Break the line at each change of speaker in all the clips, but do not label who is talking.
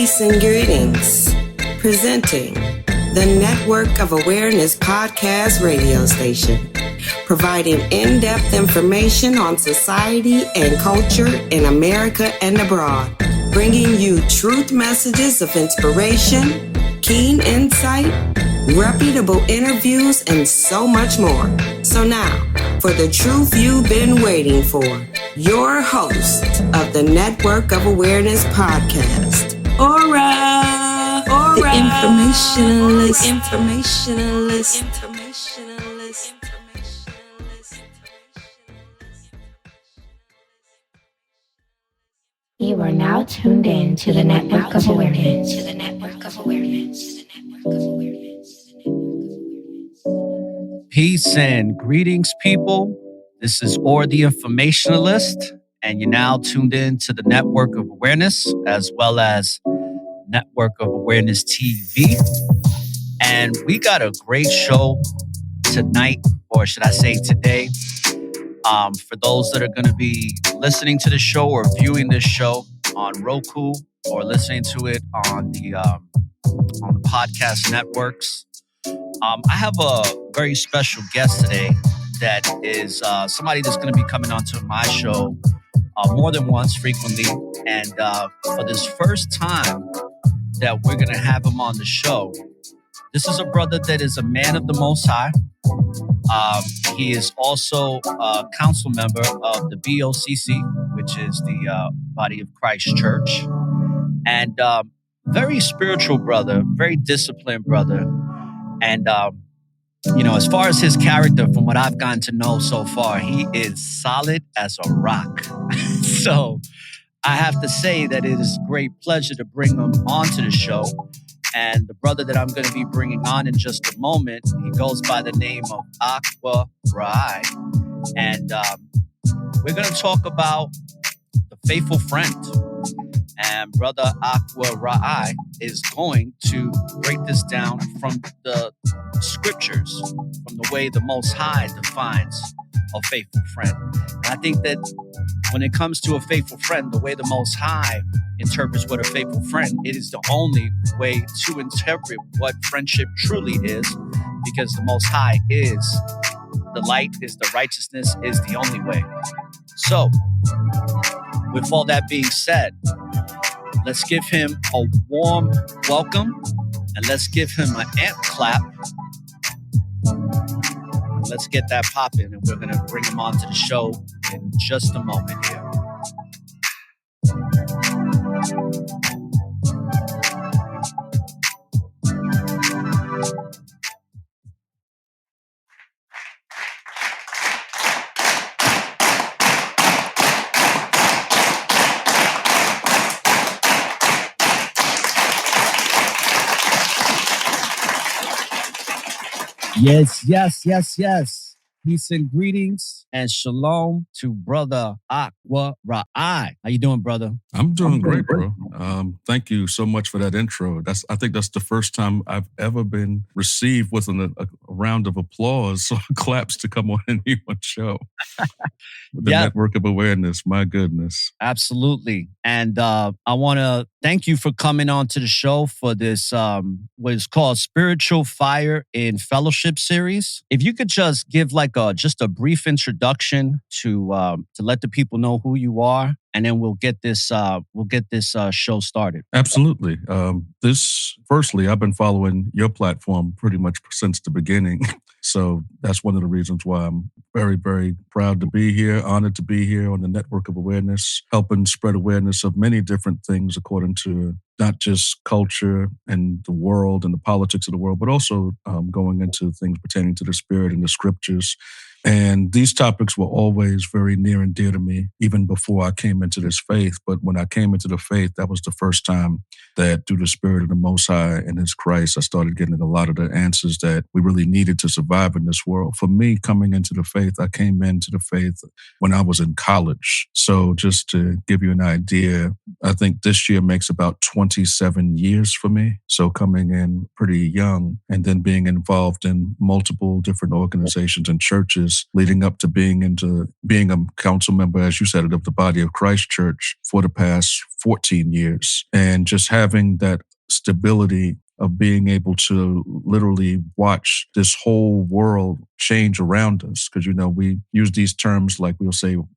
Peace and greetings. Presenting the Network of Awareness podcast radio station, providing in-depth information on society and culture in America and abroad, bringing you truth messages of inspiration, keen insight, reputable interviews, and so much more. So now, for the truth you've been waiting for, your host of the Network of Awareness podcast, Aura, the informationalist.
You are now tuned in to the Network of Awareness.
Peace and greetings, people. This is Or the Informationalist, and you're now tuned in to the Network of Awareness, as well as Network of Awareness TV. And we got a great show tonight, or should I say today. For those that are going to be listening to the show or viewing this show on Roku or listening to it on the podcast networks, I have a very special guest today that is somebody that's going to be coming onto my show more than once, frequently. And for this first time that we're going to have him on the show, this is a brother that is a man of the Most High. He is also a council member of the BOCC, which is the Body of Christ Church. And very spiritual brother, very disciplined brother. And, as far as his character, from what I've gotten to know so far, he is solid as a rock. So I have to say that it is a great pleasure to bring him onto the show. And the brother that I'm going to be bringing on in just a moment, he goes by the name of Aqua Rai. And we're going to talk about the faithful friend. And Brother Aqua Rai is going to break this down from the scriptures, from the way the Most High defines a faithful friend. And I think that when it comes to a faithful friend, the way the Most High interprets what a faithful friend, it is the only way to interpret what friendship truly is, because the Most High is the light, is the righteousness, is the only way. So, with all that being said, let's give him a warm welcome and let's give him an amp clap. Let's get that popping, and we're going to bring him onto the show in just a moment here. Yes. Peace and greetings and shalom to Brother Aqua Rai. How you doing, brother?
I'm doing great, bro. Thank you so much for that intro. I think that's the first time I've ever been received with a round of applause or claps to come on anyone's show. The Network of Awareness, my goodness.
Absolutely. And I want to thank you for coming on to the show for this, what is called Spiritual Fire in Fellowship series. If you could just give just a brief introduction to let the people know who you are, and then we'll get this show started.
Absolutely. Firstly, I've been following your platform pretty much since the beginning. So that's one of the reasons why I'm very, very proud to be here, honored to be here on the Network of Awareness, helping spread awareness of many different things according to not just culture and the world and the politics of the world, but also going into things pertaining to the spirit and the scriptures. And these topics were always very near and dear to me, even before I came into this faith. But when I came into the faith, that was the first time that through the Spirit of the Most High and His Christ, I started getting a lot of the answers that we really needed to survive in this world. For me, coming into the faith, I came into the faith when I was in college. So just to give you an idea, I think this year makes about 27 years for me. So coming in pretty young and then being involved in multiple different organizations and churches years leading up to being a council member, as you said, of the Body of Christ Church for the past 14 years. And just having that stability of being able to literally watch this whole world change around us. Because, we use these terms like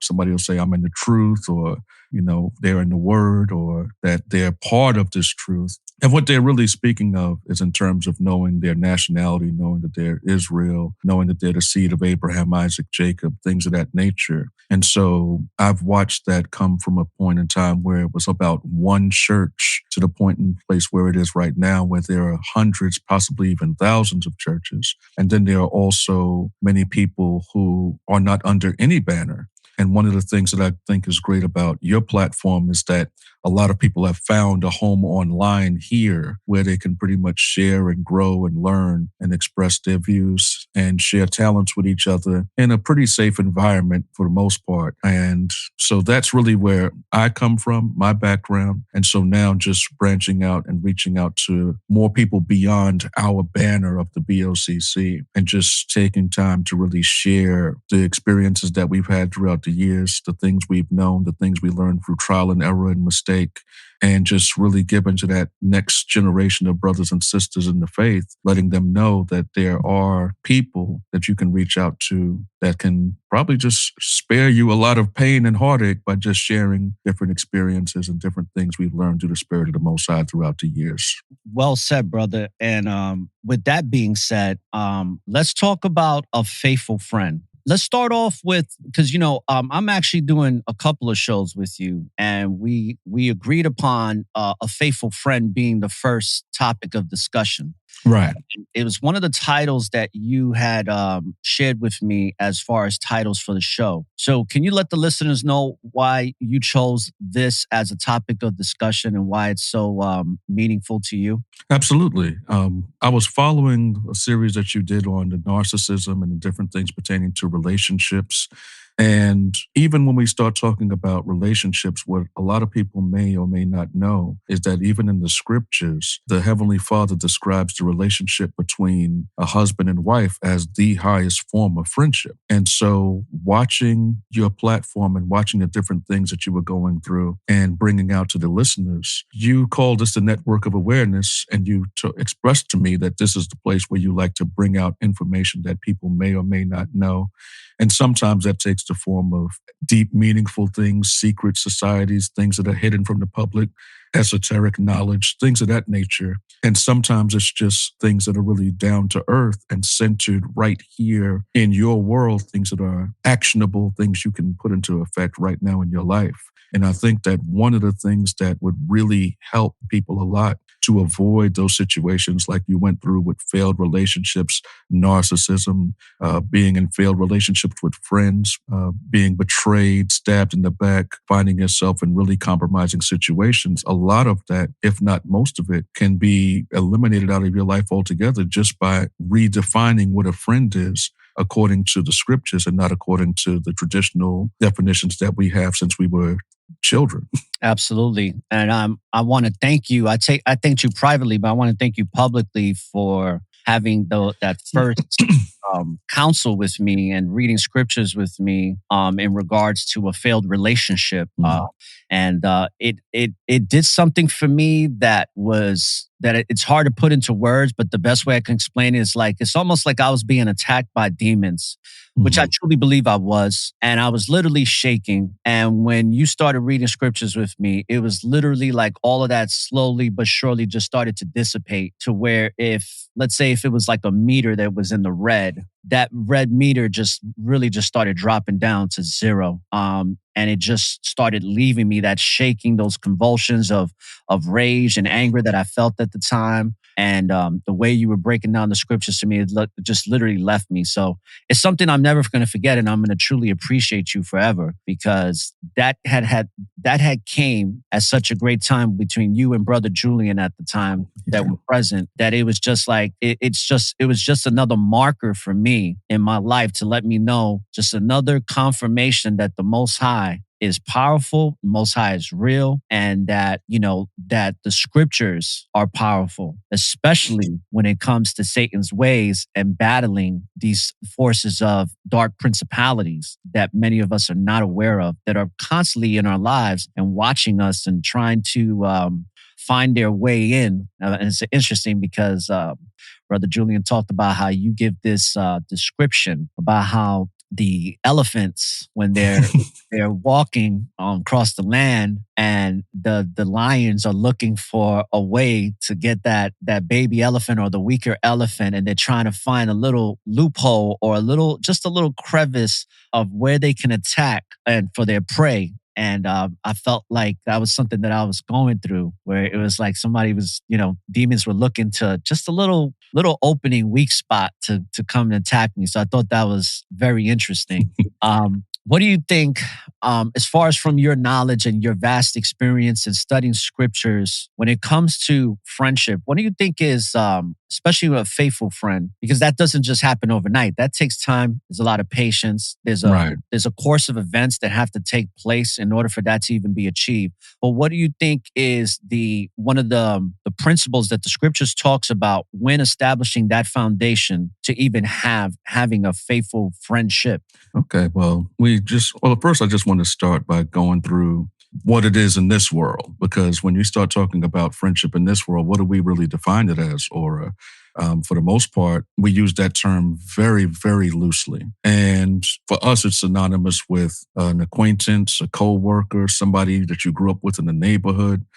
somebody will say, I'm in the truth, or, they're in the word, or that they're part of this truth. And what they're really speaking of is in terms of knowing their nationality, knowing that they're Israel, knowing that they're the seed of Abraham, Isaac, Jacob, things of that nature. And so I've watched that come from a point in time where it was about one church to the point in place where it is right now, where there are hundreds, possibly even thousands of churches. And then there are also many people who are not under any banner. And one of the things that I think is great about your platform is that a lot of people have found a home online here where they can pretty much share and grow and learn and express their views and share talents with each other in a pretty safe environment for the most part. And so that's really where I come from, my background. And so now just branching out and reaching out to more people beyond our banner of the BOCC and just taking time to really share the experiences that we've had throughout the years, the things we've known, the things we learned through trial and error and mistake, and just really giving to that next generation of brothers and sisters in the faith, letting them know that there are people that you can reach out to that can probably just spare you a lot of pain and heartache by just sharing different experiences and different things we've learned through the Spirit of the Most High throughout the years.
Well said, brother. And with that being said, let's talk about a faithful friend. Let's start off with, because, I'm actually doing a couple of shows with you, and we agreed upon a faithful friend being the first topic of discussion.
Right.
It was one of the titles that you had shared with me as far as titles for the show. So can you let the listeners know why you chose this as a topic of discussion and why it's so meaningful to you?
Absolutely. I was following a series that you did on the narcissism and the different things pertaining to relationships. And even when we start talking about relationships, what a lot of people may or may not know is that even in the scriptures, the Heavenly Father describes the relationship between a husband and wife as the highest form of friendship. And so watching your platform and watching the different things that you were going through and bringing out to the listeners, you called this the network of awareness, and you expressed to me that this is the place where you like to bring out information that people may or may not know. And sometimes that takes the form of deep, meaningful things, secret societies, things that are hidden from the public, esoteric knowledge, things of that nature. And sometimes it's just things that are really down to earth and centered right here in your world, things that are actionable, things you can put into effect right now in your life. And I think that one of the things that would really help people a lot to avoid those situations like you went through with failed relationships, narcissism, being in failed relationships with friends, being betrayed, stabbed in the back, finding yourself in really compromising situations. A lot of that, if not most of it, can be eliminated out of your life altogether just by redefining what a friend is according to the scriptures and not according to the traditional definitions that we have since we were children.
Absolutely. And I want to thank you. I thanked you privately, but I want to thank you publicly for having that first counsel with me and reading scriptures with me in regards to a failed relationship. And it did something for me that it's hard to put into words, but the best way I can explain it is it's almost like I was being attacked by demons, which I truly believe I was. And I was literally shaking. And when you started reading scriptures with me, it was literally like all of that slowly but surely just started to dissipate to where let's say if it was like a meter that was in the red, that red meter just started dropping down to zero. And it just started leaving me that shaking, those convulsions of rage and anger that I felt at the time. And the way you were breaking down the scriptures to me, it just literally left me. So it's something I'm never going to forget, and I'm going to truly appreciate you forever, because that had came at such a great time between you and Brother Julian at the time that were present, that it was just like it was just another marker for me in my life to let me know, just another confirmation that the Most High is powerful, the Most High is real, and that, that the scriptures are powerful, especially when it comes to Satan's ways and battling these forces of dark principalities that many of us are not aware of, that are constantly in our lives and watching us and trying to find their way in. And it's interesting because Brother Julian talked about how you give this description about how the elephants, when they're walking across the land, and the lions are looking for a way to get that baby elephant or the weaker elephant, and they're trying to find a little loophole or just a little crevice of where they can attack and for their prey. And I felt like that was something that I was going through, where it was like somebody was, demons were looking to just a little opening, weak spot to come and attack me. So I thought that was very interesting. What do you think, as far as from your knowledge and your vast experience in studying scriptures, when it comes to friendship, what do you think is, especially with a faithful friend, because that doesn't just happen overnight. That takes time. There's a lot of patience. There's a course of events that have to take place in order for that to even be achieved. But what do you think is one of the principles that the scriptures talks about when establishing that foundation to even having a faithful friendship?
Okay, well, first I just want to start by going through what it is in this world, because when you start talking about friendship in this world, what do we really define it as? Or for the most part, we use that term very, very loosely. And for us, it's synonymous with an acquaintance, a co-worker, somebody that you grew up with in the neighborhood.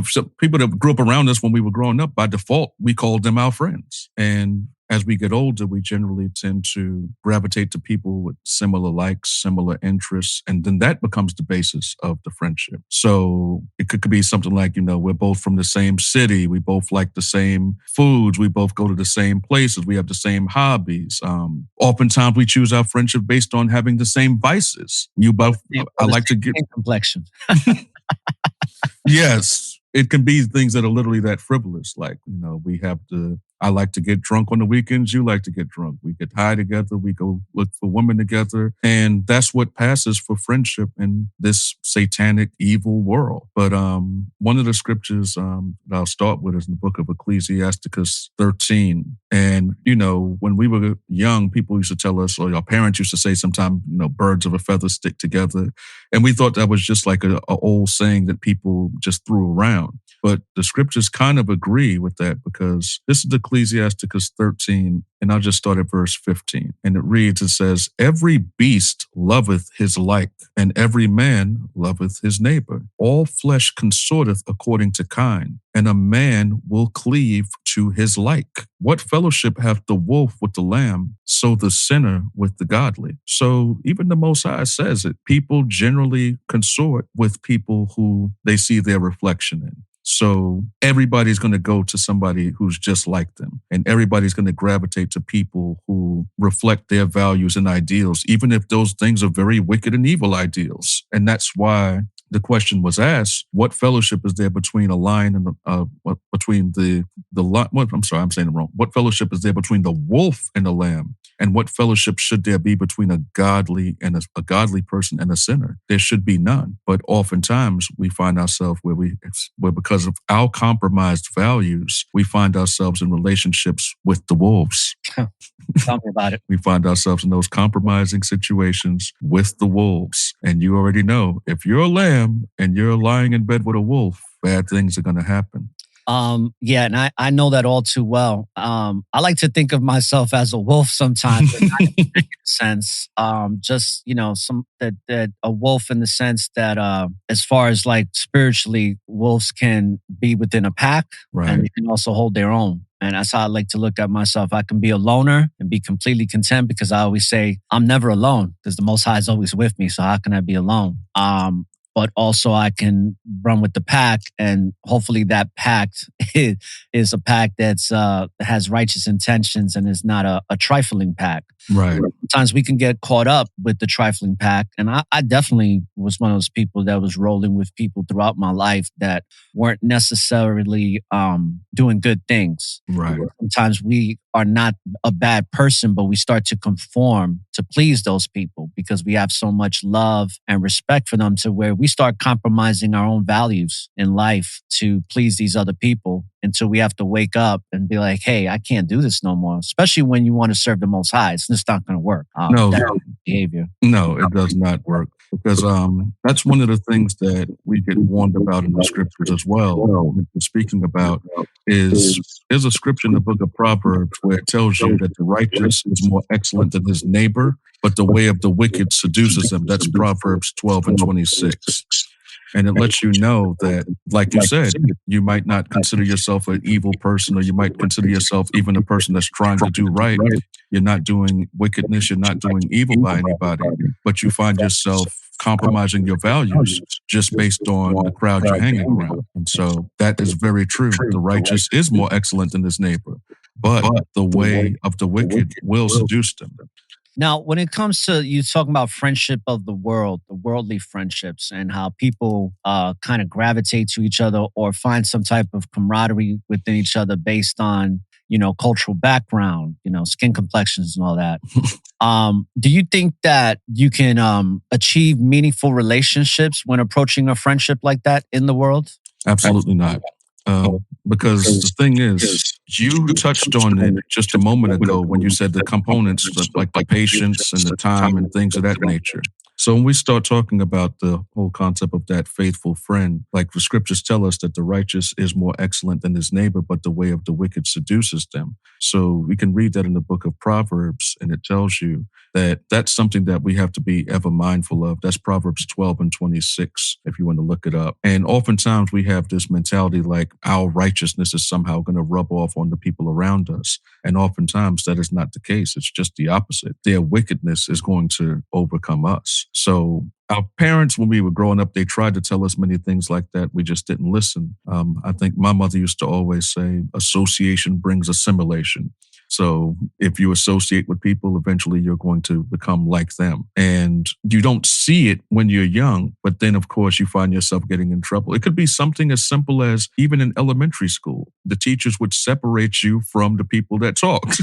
So people that grew up around us when we were growing up, by default, we called them our friends. And as we get older, we generally tend to gravitate to people with similar likes, similar interests, and then that becomes the basis of the friendship. So it could be something like, we're both from the same city, we both like the same foods, we both go to the same places, we have the same hobbies. Oftentimes we choose our friendship based on having the same vices. I like to get
complexion.
Yes. It can be things that are literally that frivolous. Like, I like to get drunk on the weekends. You like to get drunk. We get high together. We go look for women together. And that's what passes for friendship in this satanic, evil world. But one of the scriptures that I'll start with is in the book of Ecclesiasticus 13. And, when we were young, people used to tell us, or our parents used to say sometimes, birds of a feather stick together. And we thought that was just like an old saying that people just threw around. But the scriptures kind of agree with that, because this is Ecclesiasticus 13, and I'll just start at verse 15. And it says, every beast loveth his like, and every man loveth his neighbor. All flesh consorteth according to kind, and a man will cleave to his like. What fellowship hath the wolf with the lamb, so the sinner with the godly? So even the Most High says it. People generally consort with people who they see their reflection in. So everybody's going to go to somebody who's just like them, and everybody's going to gravitate to people who reflect their values and ideals, even if those things are very wicked and evil ideals. And that's why the question was asked, what fellowship is there between a lion and What fellowship is there between the wolf and the lamb? And what fellowship should there be between a godly and a godly person and a sinner? There should be none. But oftentimes we find ourselves where because of our compromised values, we find ourselves in relationships with the wolves.
Tell me about it.
We find ourselves in those compromising situations with the wolves. And you already know, if you're a lamb and you're lying in bed with a wolf, bad things are going to happen.
And I know that all too well. I like to think of myself as a wolf sometimes, but not in a sense. That a wolf in the sense that, as far as like spiritually, wolves can be within a pack,
right,
and they can also hold their own. And that's how I like to look at myself. I can be a loner and be completely content, because I always say I'm never alone, because the Most High is always with me. So how can I be alone? but also I can run with the pack, and hopefully that pact is a pact that's has righteous intentions and is not a trifling pact.
Right.
Sometimes we can get caught up with the trifling pact, and I definitely was one of those people that was rolling with people throughout my life that weren't necessarily doing good things.
Right.
Sometimes we are not a bad person, but we start to conform to please those people because we have so much love and respect for them, to where we start compromising our own values in life to please these other people, until we have to wake up and be like, hey, I can't do this no more. Especially when you want to serve the Most High. It's just not going to work.
No.
That behavior.
No, it does not work, because that's one of the things that we get warned about in the scriptures as well. What we're speaking about is a scripture in the book of Proverbs where it tells you that the righteous is more excellent than his neighbor, but the way of the wicked seduces him. That's Proverbs 12:26. And it lets you know that, like you said, you might not consider yourself an evil person, or you might consider yourself even a person that's trying to do right. You're not doing wickedness, you're not doing evil by anybody, but you find yourself compromising your values just based on the crowd you're hanging around. And so that is very true. The righteous is more excellent than his neighbor, but the way of the wicked will seduce them.
Now, when it comes to you talking about friendship of the world, the worldly friendships, and how people kind of gravitate to each other or find some type of camaraderie within each other based on, cultural background, skin complexions and all that. Do you think that you can achieve meaningful relationships when approaching a friendship like that in the world?
Absolutely not. Because the thing is, you touched on it just a moment ago when you said the components, like the patience and the time and things of that nature. So when we start talking about the whole concept of that faithful friend, like the scriptures tell us that the righteous is more excellent than his neighbor, but the way of the wicked seduces them. So we can read that in the book of Proverbs, and it tells you that that's something that we have to be ever mindful of. That's Proverbs 12:26, if you want to look it up. And oftentimes we have this mentality like our righteousness is somehow going to rub off on the people around us. And oftentimes that is not the case. It's just the opposite. Their wickedness is going to overcome us. So our parents, when we were growing up, they tried to tell us many things like that. We just didn't listen. I think my mother used to always say, association brings assimilation. So if you associate with people, eventually you're going to become like them. And you don't see it when you're young, but then of course you find yourself getting in trouble. It could be something as simple as even in elementary school, the teachers would separate you from the people that talked.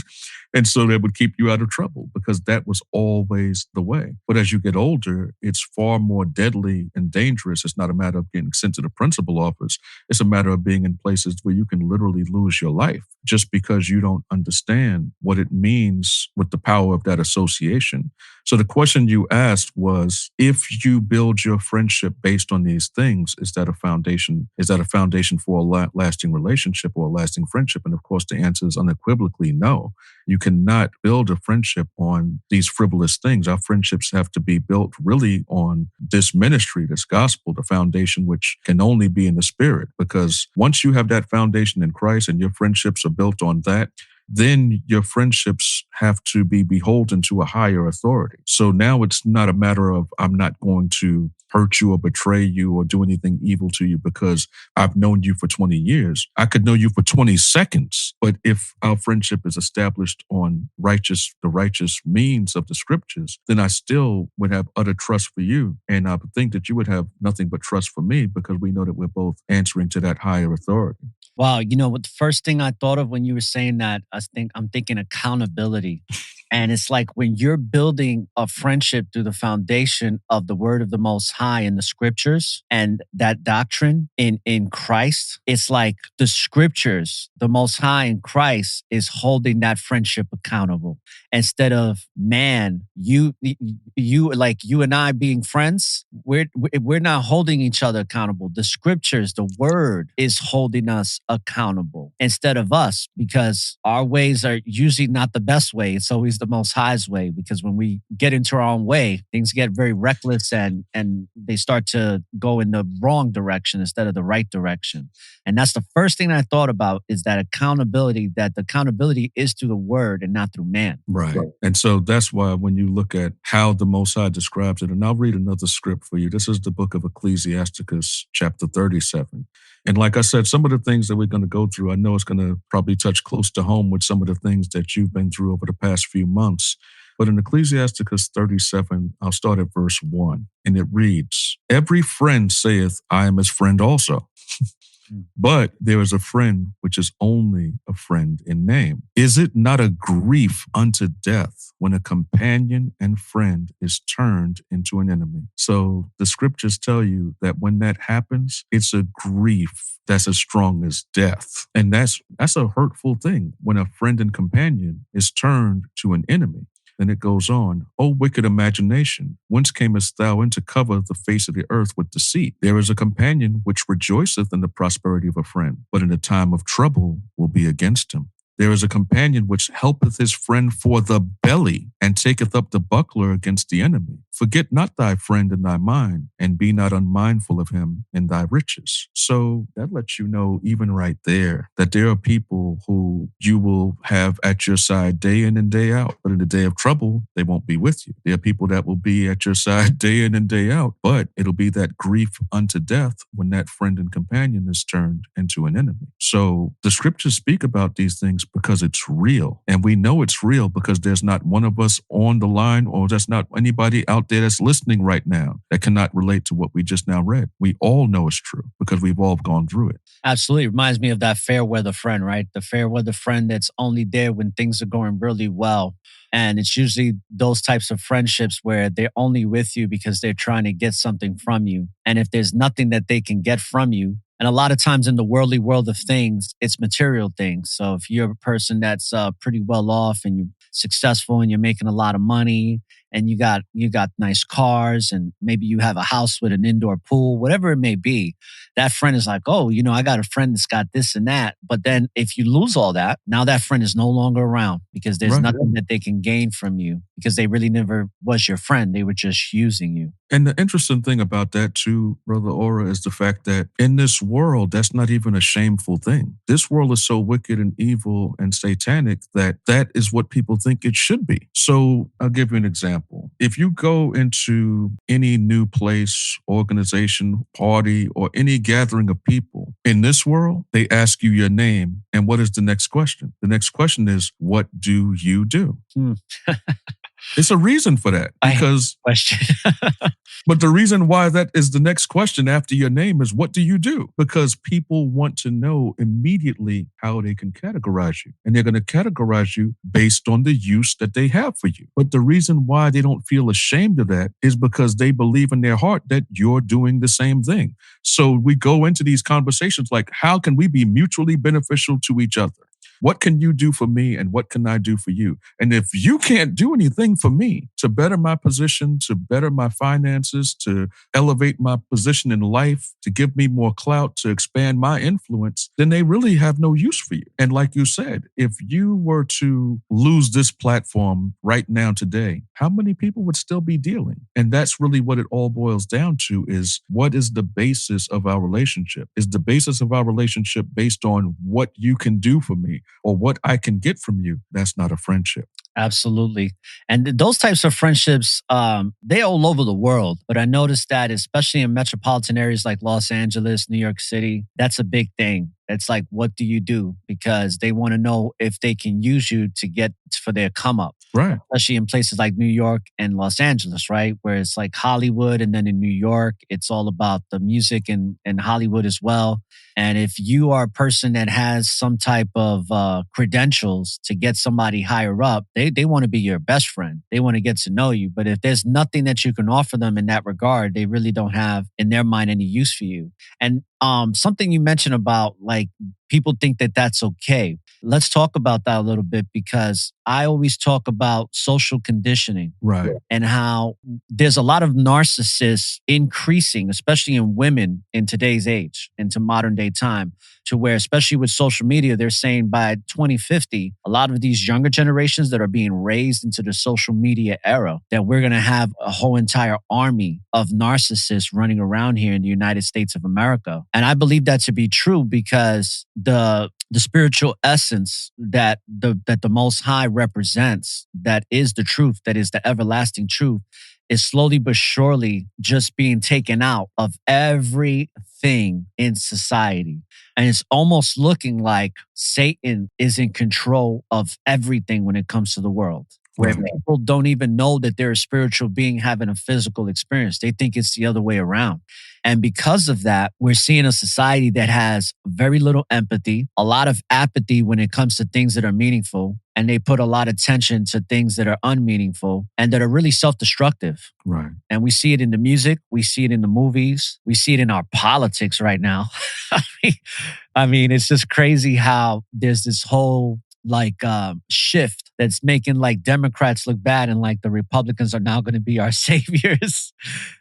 And so that would keep you out of trouble because that was always the way. But as you get older, it's far more deadly and dangerous. It's not a matter of getting sent to the principal office. It's a matter of being in places where you can literally lose your life just because you don't understand what it means with the power of that association. So the question you asked was, if you build your friendship based on these things, is that a foundation? Is that a foundation for a lasting relationship or a lasting friendship? And of course, the answer is unequivocally no. You cannot build a friendship on these frivolous things. Our friendships have to be built really on this ministry, this gospel, the foundation which can only be in the spirit. Because once you have that foundation in Christ and your friendships are built on that, then your friendships have to be beholden to a higher authority. So now it's not a matter of I'm not going to hurt you or betray you or do anything evil to you because I've known you for 20 years. I could know you for 20 seconds. But if our friendship is established on the righteous means of the scriptures, then I still would have utter trust for you. And I would think that you would have nothing but trust for me because we know that we're both answering to that higher authority.
Wow, what the first thing I thought of when you were saying that, I'm thinking accountability. And it's like when you're building a friendship through the foundation of the word of the Most High in the scriptures and that doctrine in Christ, it's like the scriptures, the Most High in Christ is holding that friendship accountable. Instead of man, you like you and I being friends, we're not holding each other accountable. The scriptures, the word is holding us accountable instead of us, because our ways are usually not the best way. It's always the Most High's way, because when we get into our own way, things get very reckless and they start to go in the wrong direction instead of the right direction. And that's the first thing I thought about, is that accountability, that the accountability is through the word and not through man.
Right. And so that's why when you look at how the Most High describes it, and I'll read another script for you. This is the book of Ecclesiasticus, chapter 37. And like I said, some of the things that we're going to go through, I know it's going to probably touch close to home with some of the things that you've been through over the past few months. But in Ecclesiasticus 37, I'll start at verse 1, and it reads, "Every friend saith, I am his friend also. But there is a friend which is only a friend in name. Is it not a grief unto death when a companion and friend is turned into an enemy?" So the scriptures tell you that when that happens, it's a grief that's as strong as death. And that's a hurtful thing when a friend and companion is turned to an enemy. Then it goes on, "O wicked imagination, whence camest thou in to cover the face of the earth with deceit? There is a companion which rejoiceth in the prosperity of a friend, but in the time of trouble will be against him. There is a companion which helpeth his friend for the belly, and taketh up the buckler against the enemy. Forget not thy friend in thy mind, and be not unmindful of him in thy riches." So that lets you know, even right there, that there are people who you will have at your side day in and day out, but in the day of trouble, they won't be with you. There are people that will be at your side day in and day out, but it'll be that grief unto death when that friend and companion is turned into an enemy. So the scriptures speak about these things because it's real. And we know it's real because there's not one of us on the line, or there's not anybody out there that's listening right now that cannot relate to what we just now read. We all know it's true because we've all gone through it.
Absolutely. It reminds me of that fair weather friend, right? The fair weather friend that's only there when things are going really well. And it's usually those types of friendships where they're only with you because they're trying to get something from you. And if there's nothing that they can get from you, and a lot of times in the worldly world of things, it's material things. So if you're a person that's pretty well off and you're successful and you're making a lot of money and you got nice cars and maybe you have a house with an indoor pool, whatever it may be, that friend is like, oh, I got a friend that's got this and that. But then if you lose all that, now that friend is no longer around because there's nothing that they can gain from you because they really never was your friend. They were just using you.
And the interesting thing about that too, Brother Aura, is the fact that in this world, that's not even a shameful thing. This world is so wicked and evil and satanic that is what people think it should be. So I'll give you an example. If you go into any new place, organization, party, or any gathering of people in this world, they ask you your name. And what is the next question? The next question is, what do you do? It's a reason for that because
question.
But the reason why that is the next question after your name is, what do you do? Because people want to know immediately how they can categorize you. And they're going to categorize you based on the use that they have for you. But the reason why they don't feel ashamed of that is because they believe in their heart that you're doing the same thing. So we go into these conversations like, how can we be mutually beneficial to each other? What can you do for me and what can I do for you? And if you can't do anything for me to better my position, to better my finances, to elevate my position in life, to give me more clout, to expand my influence, then they really have no use for you. And like you said, if you were to lose this platform right now today, how many people would still be dealing? And that's really what it all boils down to, is what is the basis of our relationship? Is the basis of our relationship based on what you can do for me or what I can get from you? That's not a friendship.
Absolutely. And those types of friendships, they're all over the world. But I noticed that especially in metropolitan areas like Los Angeles, New York City, that's a big thing. It's like, what do you do? Because they want to know if they can use you to get for their come up.
Right.
Especially in places like New York and Los Angeles, right? Where it's like Hollywood. And then in New York, it's all about the music and Hollywood as well. And if you are a person that has some type of credentials to get somebody higher up, they want to be your best friend. They want to get to know you. But if there's nothing that you can offer them in that regard, they really don't have in their mind any use for you. And something you mentioned about like people think that that's okay. Let's talk about that a little bit, because I always talk about social conditioning.
Right.
And how there's a lot of narcissists increasing, especially in women in today's age, into modern day time, to where, especially with social media, they're saying by 2050, a lot of these younger generations that are being raised into the social media era, that we're going to have a whole entire army of narcissists running around here in the United States of America. And I believe that to be true, because the spiritual essence that the Most High represents, that is the truth, that is the everlasting truth, is slowly but surely just being taken out of everything in society. And it's almost looking like Satan is in control of everything when it comes to the world, where people don't even know that they're a spiritual being having a physical experience. They think it's the other way around. And because of that, we're seeing a society that has very little empathy, a lot of apathy when it comes to things that are meaningful. And they put a lot of attention to things that are unmeaningful and that are really self-destructive.
Right.
And we see it in the music. We see it in the movies. We see it in our politics right now. I mean, it's just crazy how there's this whole shift that's making like Democrats look bad, and like the Republicans are now going to be our saviors.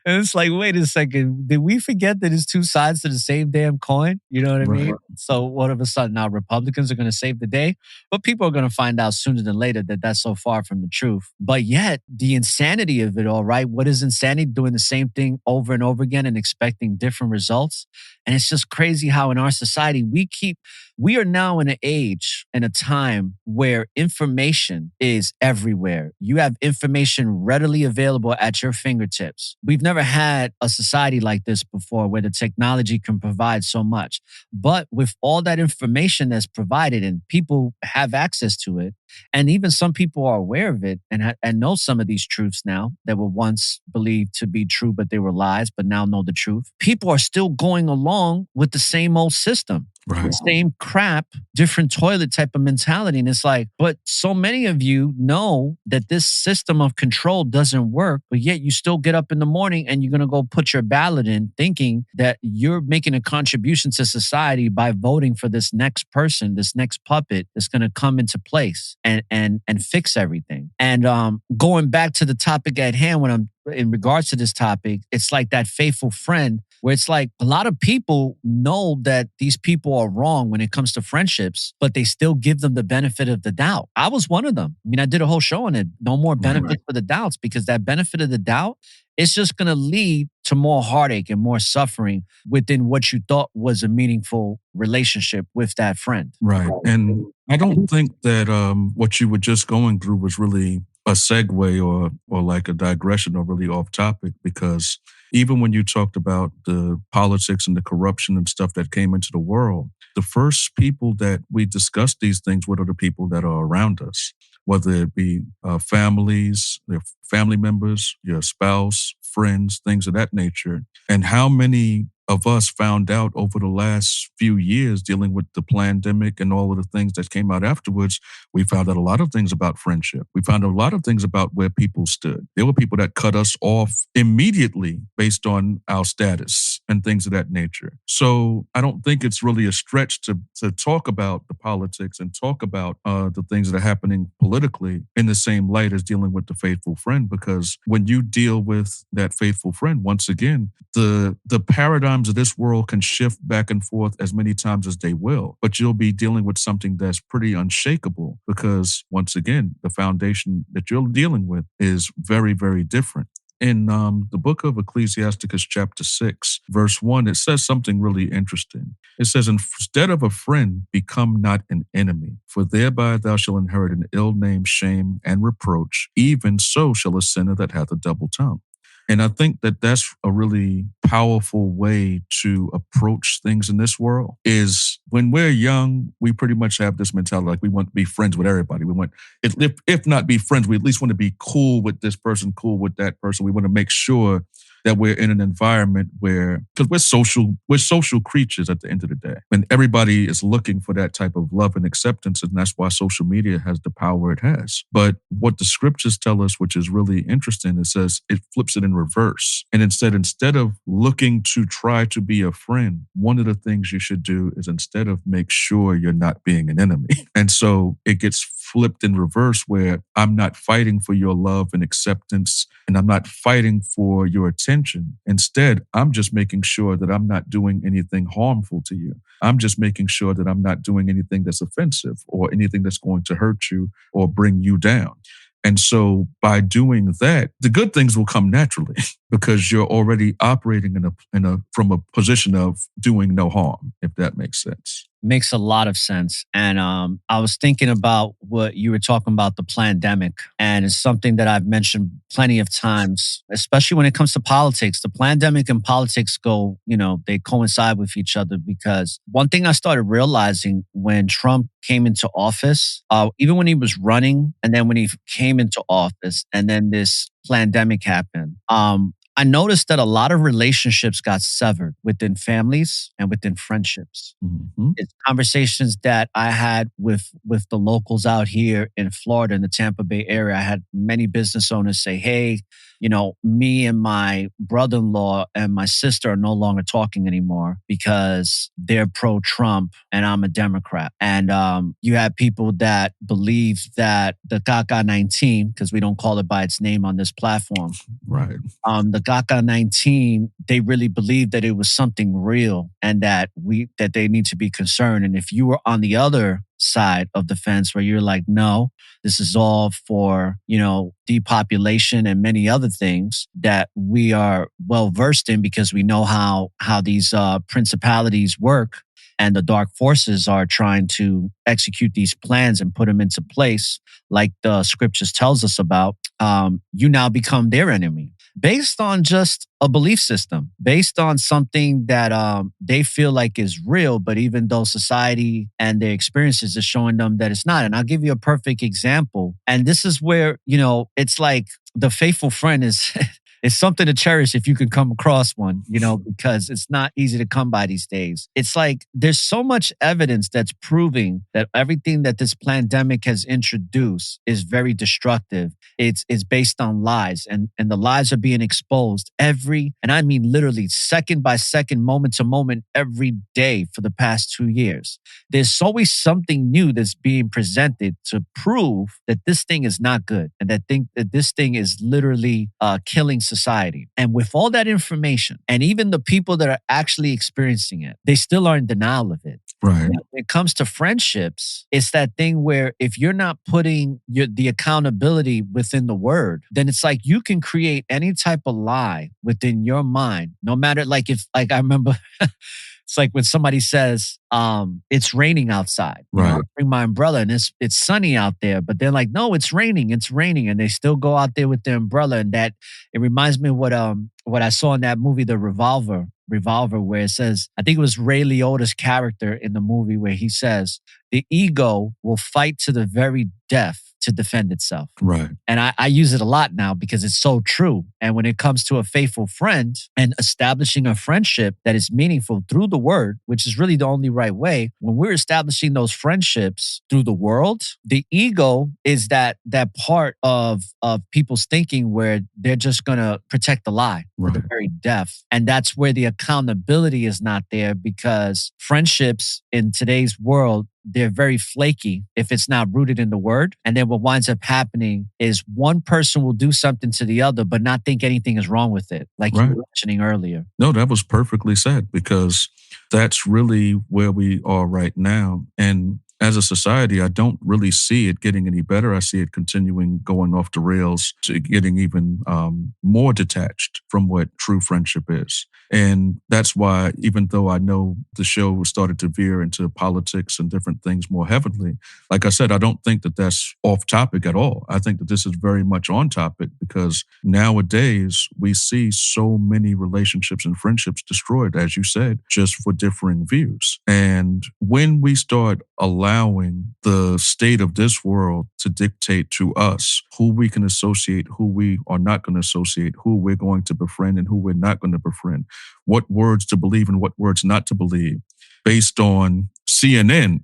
And it's like, wait a second, did we forget that it's two sides to the same damn coin? You know what I mean? So all of a sudden now Republicans are going to save the day, but people are going to find out sooner than later that that's so far from the truth. But yet the insanity of it all, right? What is insanity? Doing the same thing over and over again and expecting different results. And it's just crazy how in our society we are now in an age and a time where information is everywhere. You have information readily available at your fingertips. We've never had a society like this before, where the technology can provide so much. But with all that information that's provided and people have access to it, and even some people are aware of it and know some of these truths now that were once believed to be true, but they were lies, but now know the truth. People are still going along with the same old system.
Right.
Same crap, different toilet type of mentality. And it's like, but so many of you know that this system of control doesn't work, but yet you still get up in the morning and you're going to go put your ballot in thinking that you're making a contribution to society by voting for this next person, this next puppet that's going to come into place and fix everything. And going back to the topic at hand, when I'm in regards to this topic, it's like that faithful friend, where it's like a lot of people know that these people are wrong when it comes to friendships, but they still give them the benefit of the doubt. I was one of them. I mean, I did a whole show on it. No more benefit for the doubts, because that benefit of the doubt, it's just going to lead to more heartache and more suffering within what you thought was a meaningful relationship with that friend.
Right. And I don't think that what you were just going through was really a segue or like a digression or really off topic, because even when you talked about the politics and the corruption and stuff that came into the world, the first people that we discuss these things with are the people that are around us, whether it be families, their family members, your spouse, friends, things of that nature. And how many of us found out over the last few years dealing with the pandemic and all of the things that came out afterwards, we found out a lot of things about friendship. We found out a lot of things about where people stood. There were people that cut us off immediately based on our status and things of that nature. So I don't think it's really a stretch to talk about the politics and talk about the things that are happening politically in the same light as dealing with the faithful friend, because when you deal with that faithful friend, once again, the paradigms of this world can shift back and forth as many times as they will, but you'll be dealing with something that's pretty unshakable, because once again, the foundation that you're dealing with is very, very different. In the book of Ecclesiasticus chapter 6, verse 1, it says something really interesting. It says, instead of a friend, become not an enemy, for thereby thou shalt inherit an ill name, shame, and reproach. Even so shall a sinner that hath a double tongue. And I think that that's a really powerful way to approach things in this world. Is when we're young, we pretty much have this mentality, like we want to be friends with everybody. We want, if not be friends, we at least want to be cool with this person, cool with that person. We want to make sure that we're in an environment where, because we're social creatures at the end of the day. And everybody is looking for that type of love and acceptance. And that's why social media has the power it has. But what the scriptures tell us, which is really interesting, it says it flips it in reverse. And instead of looking to try to be a friend, one of the things you should do is instead of make sure you're not being an enemy. And so it gets flipped in reverse where I'm not fighting for your love and acceptance, and I'm not fighting for your attention. Instead, I'm just making sure that I'm not doing anything harmful to you. I'm just making sure that I'm not doing anything that's offensive or anything that's going to hurt you or bring you down. And so by doing that, the good things will come naturally because you're already operating from a position of doing no harm, if that makes sense.
Makes a lot of sense. And I was thinking about what you were talking about, the plandemic. And it's something that I've mentioned plenty of times, especially when it comes to politics. The plandemic and politics go, they coincide with each other, because one thing I started realizing when Trump came into office, even when he was running and then when he came into office and then this plandemic happened, I noticed that a lot of relationships got severed within families and within friendships.
Mm-hmm.
It's conversations that I had with the locals out here in Florida, in the Tampa Bay area. I had many business owners say, hey, me and my brother-in-law and my sister are no longer talking anymore because they're pro-Trump and I'm a Democrat. And you have people that believe that the CACA-19, because we don't call it by its name on this platform.
Right.
The CACA-19, they really believe that it was something real and that they need to be concerned. And if you were on the other side of the fence where you're like, no, this is all for, depopulation and many other things that we are well versed in because we know how these principalities work and the dark forces are trying to execute these plans and put them into place like the scriptures tells us about, you now become their enemy based on just a belief system, based on something that they feel like is real, but even though society and their experiences are showing them that it's not. And I'll give you a perfect example. And this is where, it's like the faithful friend is... It's something to cherish if you can come across one, because it's not easy to come by these days. It's like there's so much evidence that's proving that everything that this pandemic has introduced is very destructive. It's based on lies, and the lies are being exposed and I mean literally second by second, moment to moment, every day for the past 2 years. There's always something new that's being presented to prove that this thing is not good and that this thing is literally killing society. And with all that information, and even the people that are actually experiencing it, they still are in denial of it.
Right.
When it comes to friendships, it's that thing where if you're not putting the accountability within the word, then it's like you can create any type of lie within your mind, no matter I remember it's like when somebody says, it's raining outside.
Right.
I bring my umbrella and it's sunny out there, but they're like, no, it's raining. And they still go out there with their umbrella. And that, it reminds me of what I saw in that movie, The Revolver, where it says, I think it was Ray Liotta's character in the movie where he says, the ego will fight to the very death to defend itself.
Right.
And I use it a lot now because it's so true. And when it comes to a faithful friend and establishing a friendship that is meaningful through the word, which is really the only right way, when we're establishing those friendships through the world, the ego is that part of people's thinking where they're just going to protect the lie to the very death. And that's where the accountability is not there, because friendships in today's world, they're very flaky if it's not rooted in the word. And then what winds up happening is one person will do something to the other, but not think anything is wrong with it, like you were mentioning earlier.
No, that was perfectly said, because that's really where we are right now. And as a society, I don't really see it getting any better. I see it continuing going off the rails to getting even more detached from what true friendship is. And that's why, even though I know the show started to veer into politics and different things more heavily, like I said, I don't think that that's off topic at all. I think that this is very much on topic, because nowadays we see so many relationships and friendships destroyed, as you said, just for differing views. And when we start allowing allowing the state of this world to dictate to us who we can associate, who we are not going to associate, who we're going to befriend and who we're not going to befriend, what words to believe and what words not to believe based on CNN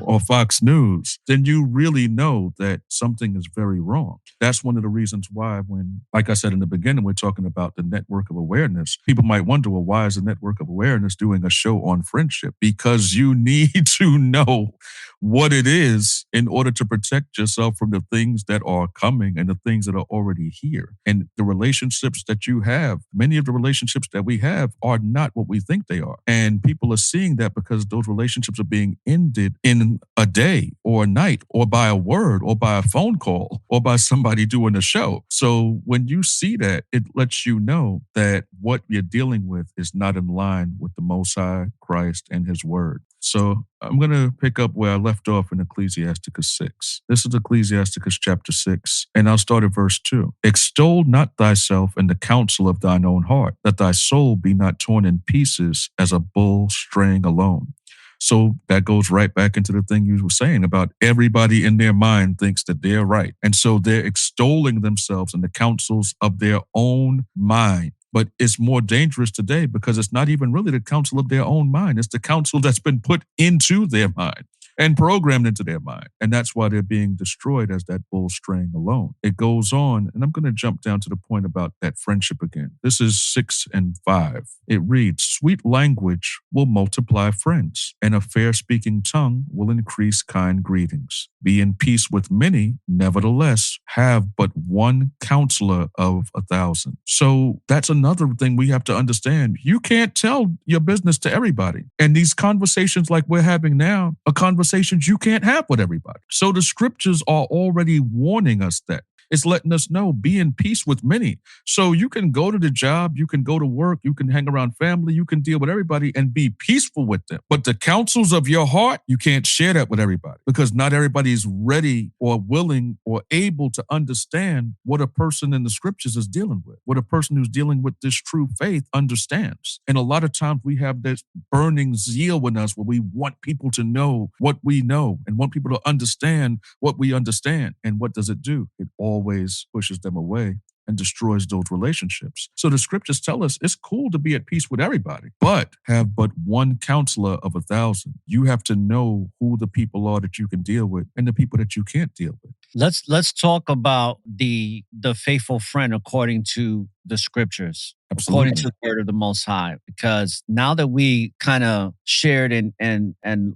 or Fox News, then you really know that something is very wrong. That's one of the reasons why when, like I said in the beginning, we're talking about the network of awareness. People might wonder, well, why is the network of awareness doing a show on friendship? Because you need to know what it is in order to protect yourself from the things that are coming and the things that are already here. And the relationships that you have, many of the relationships that we have are not what we think they are. And people are seeing that because those relationships are being ended in a day or a night or by a word or by a phone call or by somebody doing a show. So when you see that, it lets you know that what you're dealing with is not in line with the Most High, Christ, and His Word. So I'm going to pick up where I left off in Ecclesiasticus 6. This is Ecclesiasticus chapter 6, and I'll start at verse 2. Extol not thyself in the counsel of thine own heart, that thy soul be not torn in pieces as a bull straying alone. So that goes right back into the thing you were saying about everybody in their mind thinks that they're right. And so they're extolling themselves in the counsels of their own mind. But it's more dangerous today because it's not even really the counsel of their own mind. It's the counsel that's been put into their mind and programmed into their mind. And that's why they're being destroyed as that bull straying alone. It goes on, and I'm going to jump down to the point about that friendship again. This is 6 and 5. It reads, sweet language will multiply friends, and a fair-speaking tongue will increase kind greetings. Be in peace with many, nevertheless, have but one counselor of 1,000. So that's another thing we have to understand. You can't tell your business to everybody. And these conversations like we're having now are conversations you can't have with everybody. So the scriptures are already warning us that. It's letting us know, be in peace with many. So you can go to the job, you can go to work, you can hang around family, you can deal with everybody and be peaceful with them. But the counsels of your heart, you can't share that with everybody because not everybody is ready or willing or able to understand what a person in the scriptures is dealing with, what a person who's dealing with this true faith understands. And a lot of times we have this burning zeal in us where we want people to know what we know and want people to understand what we understand. And what does it do? It always pushes them away and destroys those relationships. So the scriptures tell us it's cool to be at peace with everybody, but have but one counselor of 1,000. You have to know who the people are that you can deal with and the people that you can't deal with.
Let's talk about the faithful friend according to the scriptures,
Absolutely.
According to the word of the Most High. Because now that we kind of shared and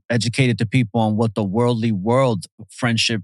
educated the people on what the worldly world friendship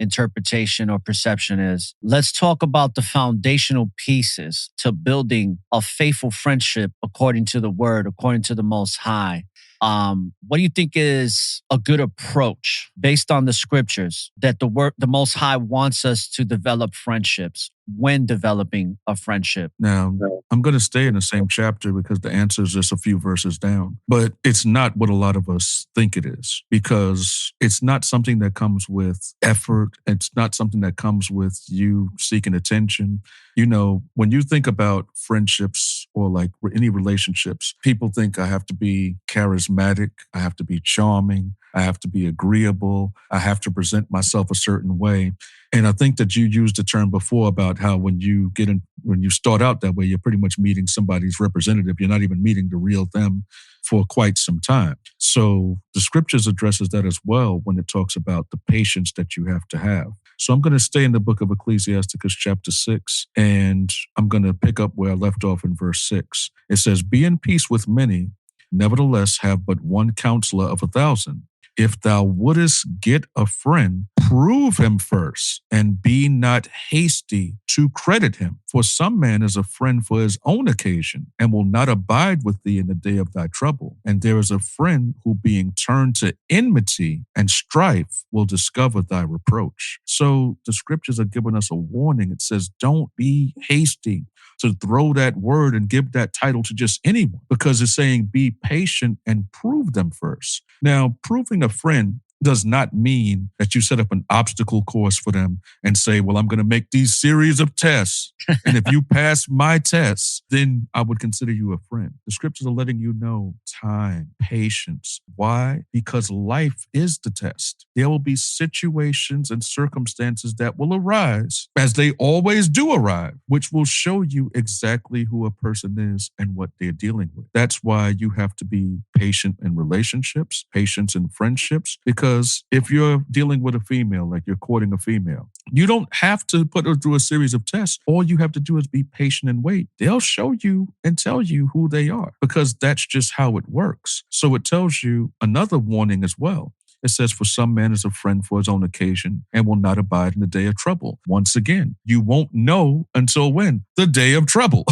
interpretation or perception is, let's talk about the foundational pieces to building a faithful friendship according to the word, according to the Most High. What do you think is a good approach based on the scriptures that the Most High wants us to develop friendships when developing a friendship?
Now, I'm going to stay in the same chapter because the answer is just a few verses down, but it's not what a lot of us think it is because it's not something that comes with effort. It's not something that comes with you seeking attention. You know, when you think about friendships or like any relationships, people think I have to be charismatic, I have to be charming, I have to be agreeable, I have to present myself a certain way. And I think that you used the term before about how when you start out that way, you're pretty much meeting somebody's representative. You're not even meeting the real them for quite some time. So the scriptures addresses that as well when it talks about the patience that you have to have. So I'm going to stay in the book of Ecclesiasticus chapter 6, and I'm going to pick up where I left off in verse 6. It says, be in peace with many, nevertheless have but one counselor of 1,000. If thou wouldest get a friend, prove him first, and be not hasty to credit him. For some man is a friend for his own occasion, and will not abide with thee in the day of thy trouble. And there is a friend who, being turned to enmity and strife, will discover thy reproach. So the scriptures are giving us a warning. It says, don't be hasty to throw that word and give that title to just anyone, because it's saying be patient and prove them first. Now, proving a friend does not mean that you set up an obstacle course for them and say, well, I'm going to make these series of tests. And if you pass my tests, then I would consider you a friend. The scriptures are letting you know time, patience. Why? Because life is the test. There will be situations and circumstances that will arise, as they always do arrive, which will show you exactly who a person is and what they're dealing with. That's why you have to be patient in relationships, patience in friendships, because if you're dealing with a female, like you're courting a female, you don't have to put her through a series of tests. All you have to do is be patient and wait. They'll show you and tell you who they are, because that's just how it works. So it tells you another warning as well. It says, for some man is a friend for his own occasion and will not abide in the day of trouble. Once again, you won't know until when? The day of trouble,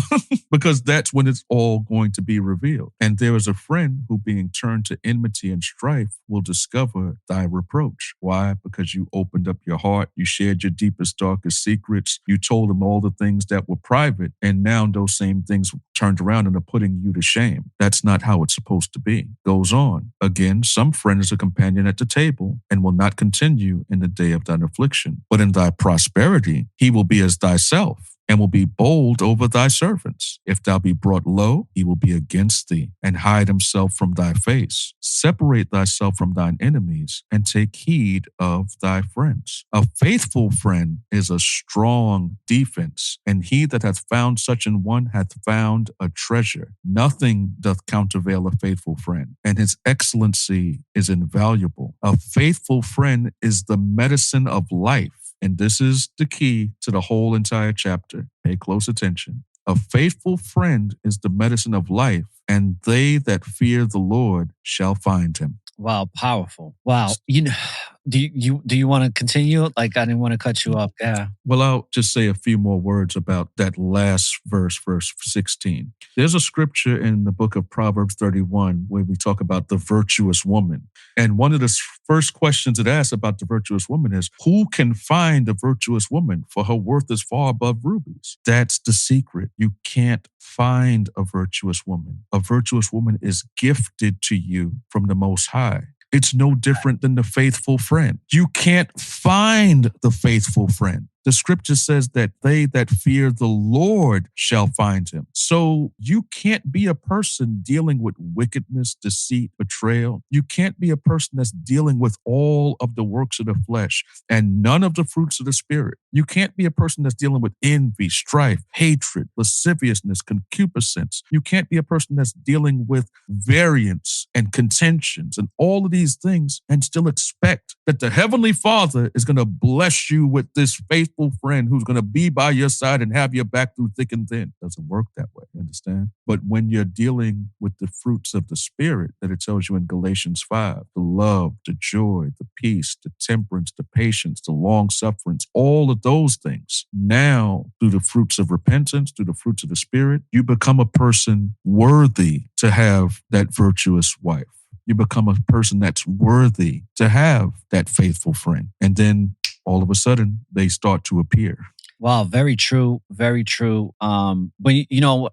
because that's when it's all going to be revealed. And there is a friend who, being turned to enmity and strife, will discover thy reproach. Why? Because you opened up your heart, you shared your deepest, darkest secrets, you told them all the things that were private, and now those same things turned around and are putting you to shame. That's not how it's supposed to be. Goes on. Again, some friend is a companion at the table and will not continue in the day of thine affliction, but in thy prosperity he will be as thyself, and will be bold over thy servants. If thou be brought low, he will be against thee, and hide himself from thy face. Separate thyself from thine enemies, and take heed of thy friends. A faithful friend is a strong defense, and he that hath found such an one hath found a treasure. Nothing doth countervail a faithful friend, and his excellency is invaluable. A faithful friend is the medicine of life. And this is the key to the whole entire chapter. Pay close attention. A faithful friend is the medicine of life, and they that fear the Lord shall find him.
Wow, powerful. Wow. Do you want to continue? Like, I didn't want to cut you off. Yeah.
Well, I'll just say a few more words about that last verse 16. There's a scripture in the book of Proverbs 31 where we talk about the virtuous woman. And one of the first questions it asks about the virtuous woman is, who can find a virtuous woman? For her worth is far above rubies. That's the secret. You can't find a virtuous woman. A virtuous woman is gifted to you from the Most High. It's no different than the faithful friend. You can't find the faithful friend. The scripture says that they that fear the Lord shall find him. So you can't be a person dealing with wickedness, deceit, betrayal. You can't be a person that's dealing with all of the works of the flesh and none of the fruits of the spirit. You can't be a person that's dealing with envy, strife, hatred, lasciviousness, concupiscence. You can't be a person that's dealing with variance and contentions and all of these things and still expect that the Heavenly Father is going to bless you with this faithful friend who's going to be by your side and have your back through thick and thin. Doesn't work that way, understand? But when you're dealing with the fruits of the Spirit that it tells you in Galatians 5, the love, the joy, the peace, the temperance, the patience, the long sufferance, all of those things. Now, through the fruits of repentance, through the fruits of the Spirit, you become a person worthy to have that virtuous wife. You become a person that's worthy to have that faithful friend. And then all of a sudden, they start to appear.
Wow, very true, very true. When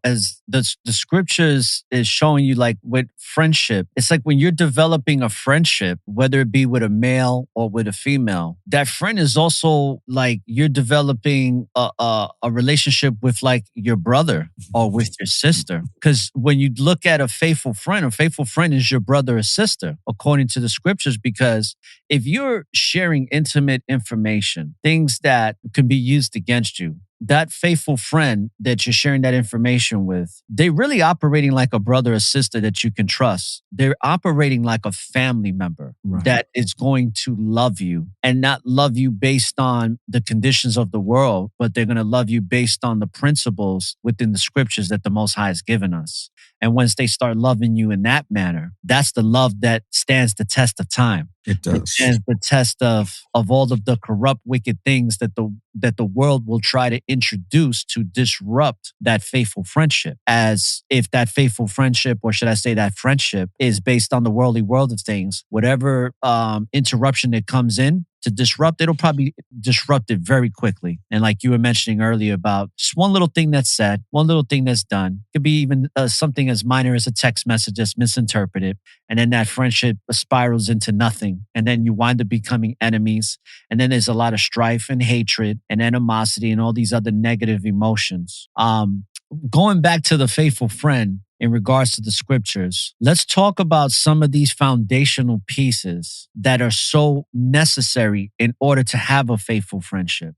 as the scriptures is showing you, like with friendship, it's like when you're developing a friendship, whether it be with a male or with a female, that friend is also like you're developing a relationship with like your brother or with your sister. Because when you look at a faithful friend is your brother or sister, according to the scriptures. Because if you're sharing intimate information, things that can be used against you, that faithful friend that you're sharing that information with, they're really operating like a brother or sister that you can trust. They're operating like a family member that is going to love you and not love you based on the conditions of the world, but they're going to love you based on the principles within the scriptures that the Most High has given us. And once they start loving you in that manner, that's the love that stands the test of time.
It does.
It stands the test of all of the corrupt, wicked things that the world will try to introduce to disrupt that faithful friendship. As if that faithful friendship, or should I say that friendship, is based on the worldly world of things, whatever interruption that comes in to disrupt, it'll probably disrupt it very quickly. And like you were mentioning earlier about just one little thing that's said, one little thing that's done, could be even something as minor as a text message that's misinterpreted. And then that friendship spirals into nothing. And then you wind up becoming enemies. And then there's a lot of strife and hatred and animosity and all these other negative emotions. Going back to the faithful friend, in regards to the scriptures, let's talk about some of these foundational pieces that are so necessary in order to have a faithful friendship.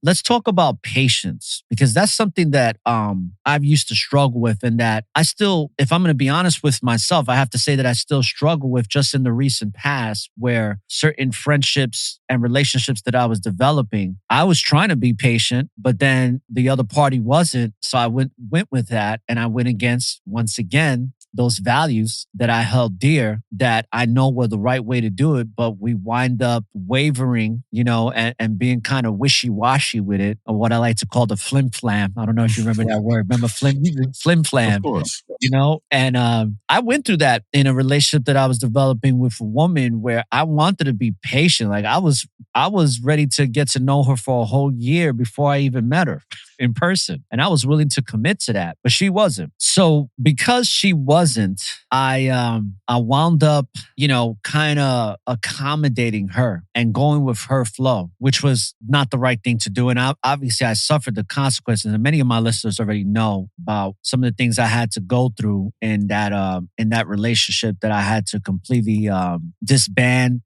Let's talk about patience, because that's something that I've used to struggle with, and that I still, if I'm going to be honest with myself, I have to say that I still struggle with just in the recent past, where certain friendships and relationships that I was developing, I was trying to be patient, but then the other party wasn't. So I went with that, and I went against, once again, those values that I held dear, that I know were the right way to do it, but we wind up wavering, and being kind of wishy-washy with it, or what I like to call the flim-flam. I don't know if you remember that word. Remember flim-flam?
Of course.
And I went through that in a relationship that I was developing with a woman, where I wanted to be patient. Like I was ready to get to know her for a whole year before I even met her in person. And I was willing to commit to that, but she wasn't. So because she wasn't, I wound up, kind of accommodating her and going with her flow, which was not the right thing to do. And obviously I suffered the consequences. And many of my listeners already know about some of the things I had to go through in that relationship, that I had to completely disband,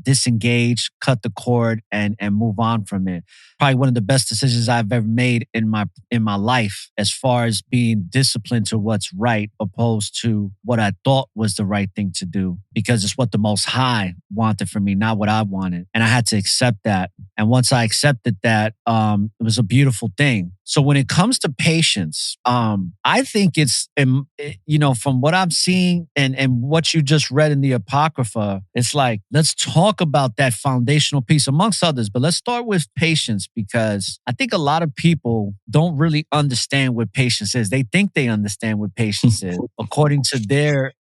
disengage, cut the cord, and move on from it. Probably one of the best decisions I've ever made in my life, as far as being disciplined to what's right, opposed to what I thought was the right thing to do, because it's what the Most High wanted for me, not what I wanted. And I had to accept that. And once I accepted that, it was a beautiful thing. So when it comes to patience, I think it's, from what I'm seeing and what you just read in the Apocrypha, it's like, let's talk about that foundational piece amongst others, but let's start with patience, because I think a lot of people don't really understand what patience is. They think they understand what patience is according to their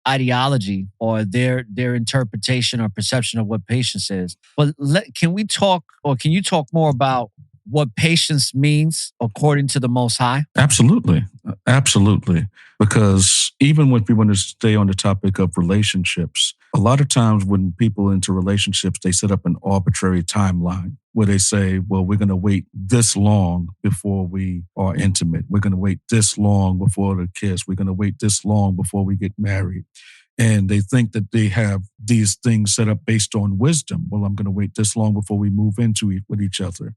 ideology or their interpretation or perception of what patience is. But can you talk more about what patience means according to the Most High?
Absolutely. Because even when we want to stay on the topic of relationships, a lot of times when people enter relationships, they set up an arbitrary timeline where they say, well, we're going to wait this long before we are intimate. We're going to wait this long before the kiss. We're going to wait this long before we get married. And they think that they have these things set up based on wisdom. Well, I'm going to wait this long before we move with each other.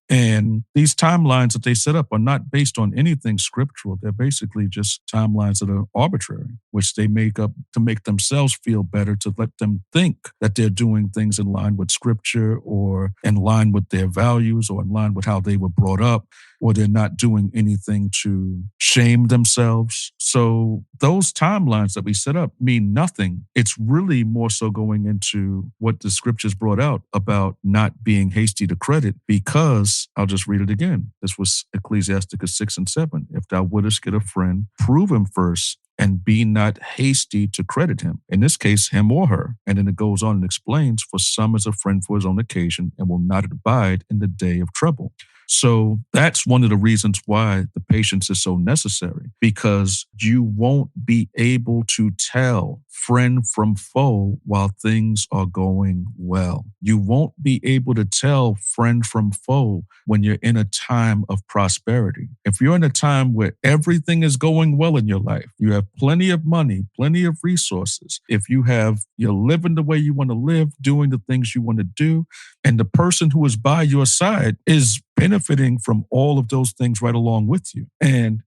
And these timelines that they set up are not based on anything scriptural. They're basically just timelines that are arbitrary, which they make up to make themselves feel better, to let them think that they're doing things in line with scripture, or in line with their values, or in line with how they were brought up, or they're not doing anything to shame themselves. So those timelines that we set up mean nothing. It's really more so going into what the scriptures brought out about not being hasty to credit, because I'll just read it again. This was Ecclesiasticus 6:7. If thou wouldest get a friend, prove him first, and be not hasty to credit him. In this case, him or her. And then it goes on and explains, for some is a friend for his own occasion, and will not abide in the day of trouble. So that's one of the reasons why the patience is so necessary, because you won't be able to tell friend from foe while things are going well. You won't be able to tell friend from foe when you're in a time of prosperity. If you're in a time where everything is going well in your life, you have plenty of money, plenty of resources. If you're living the way you want to live, doing the things you want to do, and the person who is by your side is benefiting from all of those things right along with you. And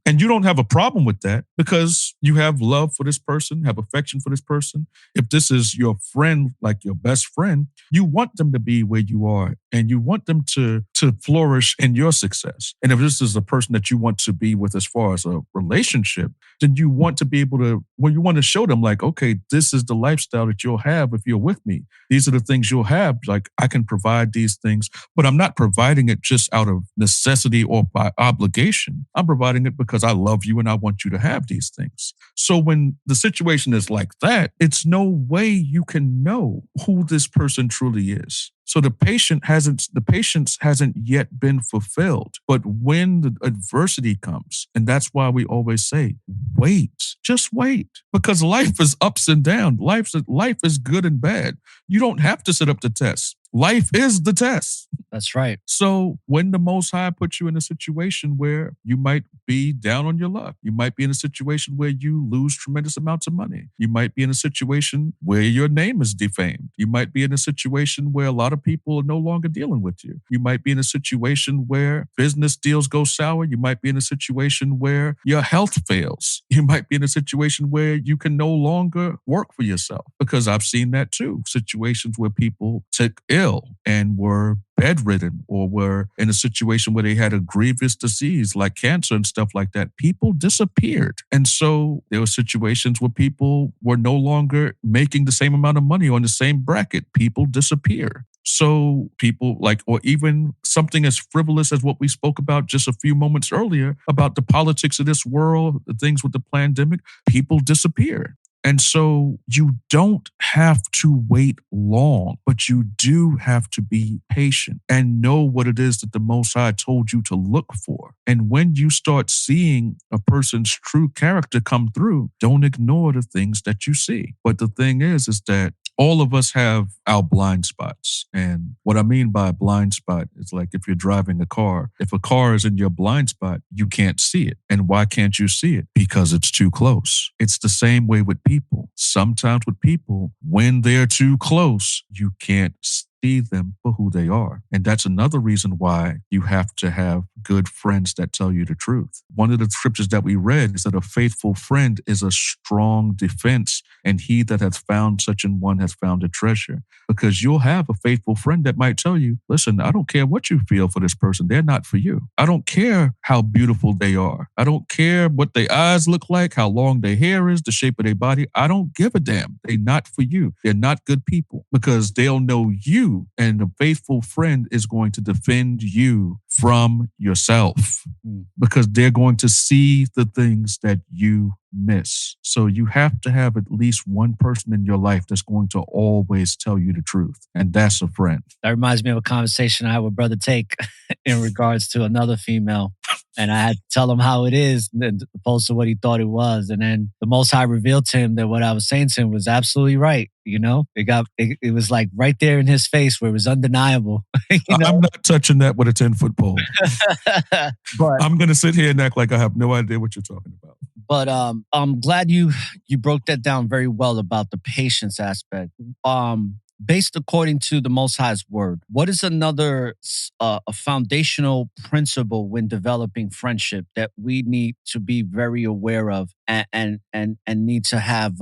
and you don't have a problem with that, because you have love for this person, have affection for this person. If this is your friend, like your best friend, you want them to be where you are, and you want them to flourish in your success. And if this is a person that you want to be with as far as a relationship, then you want to be able to, when you want to show them like, okay, this is the lifestyle that you'll have if you're with me. These are the things you'll have. Like, I can provide these things, but I'm not providing providing it just out of necessity or by obligation. I'm providing it because I love you and I want you to have these things. So when the situation is like that, it's no way you can know who this person truly is. So the patience hasn't yet been fulfilled. But when the adversity comes, and that's why we always say, wait, just wait, because life is ups and downs. Life is good and bad. You don't have to sit up the test. Life is the test.
That's right.
So when the Most High puts you in a situation where you might be down on your luck, you might be in a situation where you lose tremendous amounts of money. You might be in a situation where your name is defamed. You might be in a situation where a lot of people are no longer dealing with you. You might be in a situation where business deals go sour. You might be in a situation where your health fails. You might be in a situation where you can no longer work for yourself, because I've seen that too. Situations where people took ill and were bedridden or were in a situation where they had a grievous disease like cancer and stuff like that. People disappeared. And so there were situations where people were no longer making the same amount of money on the same bracket. People disappear. So people or even something as frivolous as what we spoke about just a few moments earlier about the politics of this world, the things with the pandemic, people disappear. And so you don't have to wait long, but you do have to be patient and know what it is that the Most High told you to look for. And when you start seeing a person's true character come through, don't ignore the things that you see. But the thing is that all of us have our blind spots. And what I mean by a blind spot is like if you're driving a car, if a car is in your blind spot, you can't see it. And why can't you see it? Because it's too close. It's the same way with people. Sometimes with people, when they're too close, you can't see them for who they are. And that's another reason why you have to have good friends that tell you the truth. One of the scriptures that we read is that a faithful friend is a strong defense, and he that hath found such an one has found a treasure. Because you'll have a faithful friend that might tell you, listen, I don't care what you feel for this person. They're not for you. I don't care how beautiful they are. I don't care what their eyes look like, how long their hair is, the shape of their body. I don't give a damn. They're not for you. They're not good people, because they'll know you. And a faithful friend is going to defend you from yourself, because they're going to see the things that you miss. So you have to have at least one person in your life that's going to always tell you the truth. And that's a friend.
That reminds me of a conversation I had with Brother Take in regards to another female. And I had to tell him how it is, opposed to what he thought it was. And then the Most High revealed to him that what I was saying to him was absolutely right. You know, it was like right there in his face where it was undeniable. You know?
I'm not touching that with a 10-foot pole.
But
I'm going to sit here and act like I have no idea what you're talking about.
But I'm glad you broke that down very well about the patience aspect. Based according to the Most High's word, what is another a foundational principle when developing friendship that we need to be very aware of and need to have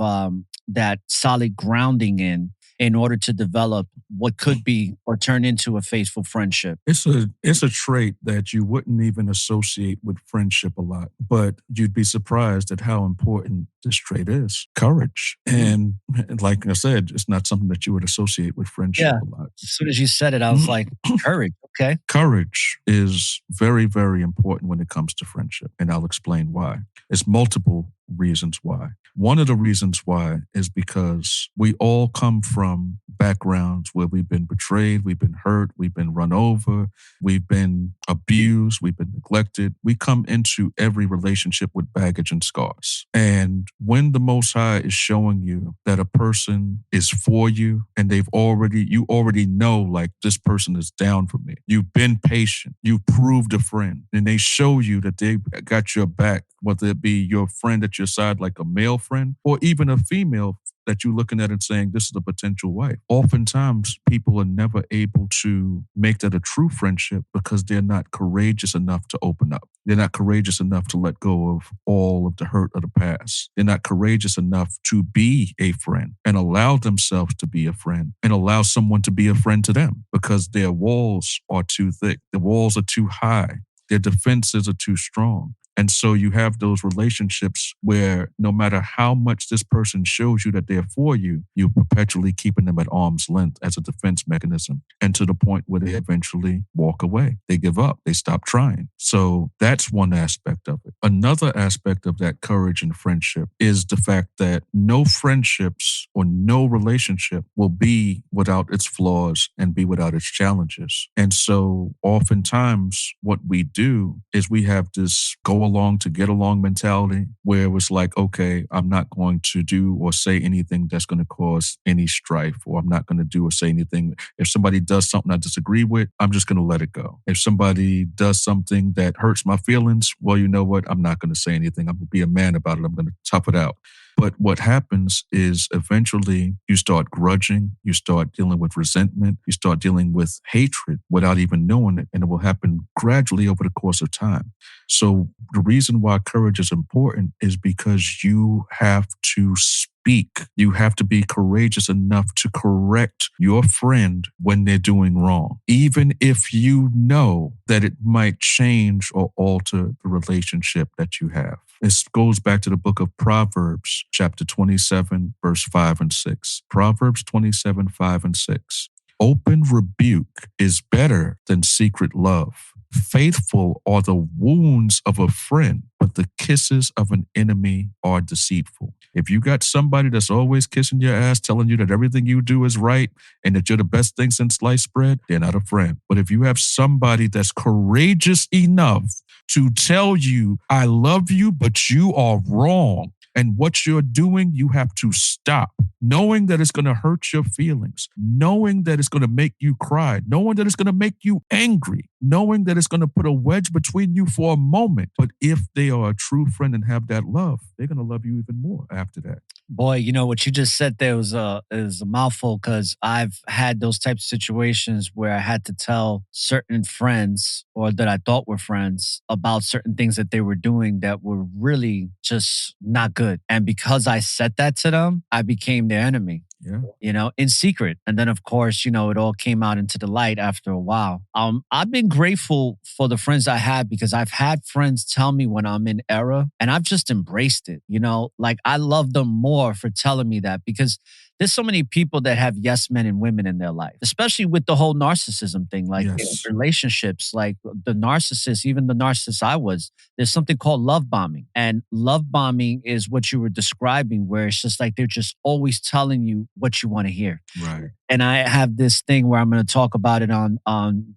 that solid grounding in order to develop what could be or turn into a faithful friendship?
It's a trait that you wouldn't even associate with friendship a lot, but you'd be surprised at how important this trait is. Courage. And like I said, it's not something that you would associate with friendship a lot.
As soon as you said it, I was like, courage. Okay.
Courage is very, very important when it comes to friendship. And I'll explain why. It's multiple reasons why. One of the reasons why is because we all come from backgrounds where we've been betrayed, we've been hurt, we've been run over, we've been abused, we've been neglected. We come into every relationship with baggage and scars. And when the Most High is showing you that a person is for you and you already know, like, this person is down for me. You've been patient. You've proved a friend. And they show you that they got your back, whether it be your friend at your side, like a male friend, or even a female that you're looking at and saying, this is a potential wife. Oftentimes, people are never able to make that a true friendship because they're not courageous enough to open up. They're not courageous enough to let go of all of the hurt of the past. They're not courageous enough to be a friend and allow themselves to be a friend and allow someone to be a friend to them, because their walls are too thick. The walls are too high. Their defenses are too strong. And so you have those relationships where no matter how much this person shows you that they're for you, you're perpetually keeping them at arm's length as a defense mechanism. And to the point where they eventually walk away. They give up. They stop trying. So that's one aspect of it. Another aspect of that courage and friendship is the fact that no friendships or no relationship will be without its flaws and be without its challenges. And so oftentimes what we do is we have this go along to get along mentality where it's like, okay, I'm not going to do or say anything that's going to cause any strife, or I'm not going to do or say anything. If somebody does something I disagree with, I'm just going to let it go. If somebody does something that hurts my feelings, well, you know what? I'm not going to say anything. I'm going to be a man about it. I'm going to tough it out. But what happens is eventually you start grudging, you start dealing with resentment, you start dealing with hatred without even knowing it, and it will happen gradually over the course of time. So the reason why courage is important is because you have to speak. You have to be courageous enough to correct your friend when they're doing wrong, even if you know that it might change or alter the relationship that you have. This goes back to the book of Proverbs, chapter 27, verse 5 and 6. Proverbs 27, 5 and 6. Open rebuke is better than secret love. Faithful are the wounds of a friend, but the kisses of an enemy are deceitful. If you got somebody that's always kissing your ass, telling you that everything you do is right and that you're the best thing since sliced bread, they're not a friend. But if you have somebody that's courageous enough to tell you, I love you, but you are wrong, and what you're doing, you have to stop, knowing that it's going to hurt your feelings, knowing that it's going to make you cry, knowing that it's going to make you angry, knowing that it's going to put a wedge between you for a moment. But if they are a true friend and have that love, they're going to love you even more after that.
Boy, you know what you just said there was a mouthful, because I've had those types of situations where I had to tell certain friends, or that I thought were friends, about certain things that they were doing that were really just not good. And because I said that to them, I became their enemy.
Yeah.
You know, in secret. And then, of course, you know, it all came out into the light after a while. I've been grateful for the friends I had, because I've had friends tell me when I'm in error, and I've just embraced it. You know, like I love them more for telling me that, because there's so many people that have yes men and women in their life, especially with the whole narcissism thing, like
Yes.
in relationships, like the narcissist, even the narcissist I was, there's something called love bombing. And love bombing is what you were describing, where it's just like they're just always telling you what you want to hear.
Right.
And I have this thing where I'm going to talk about it on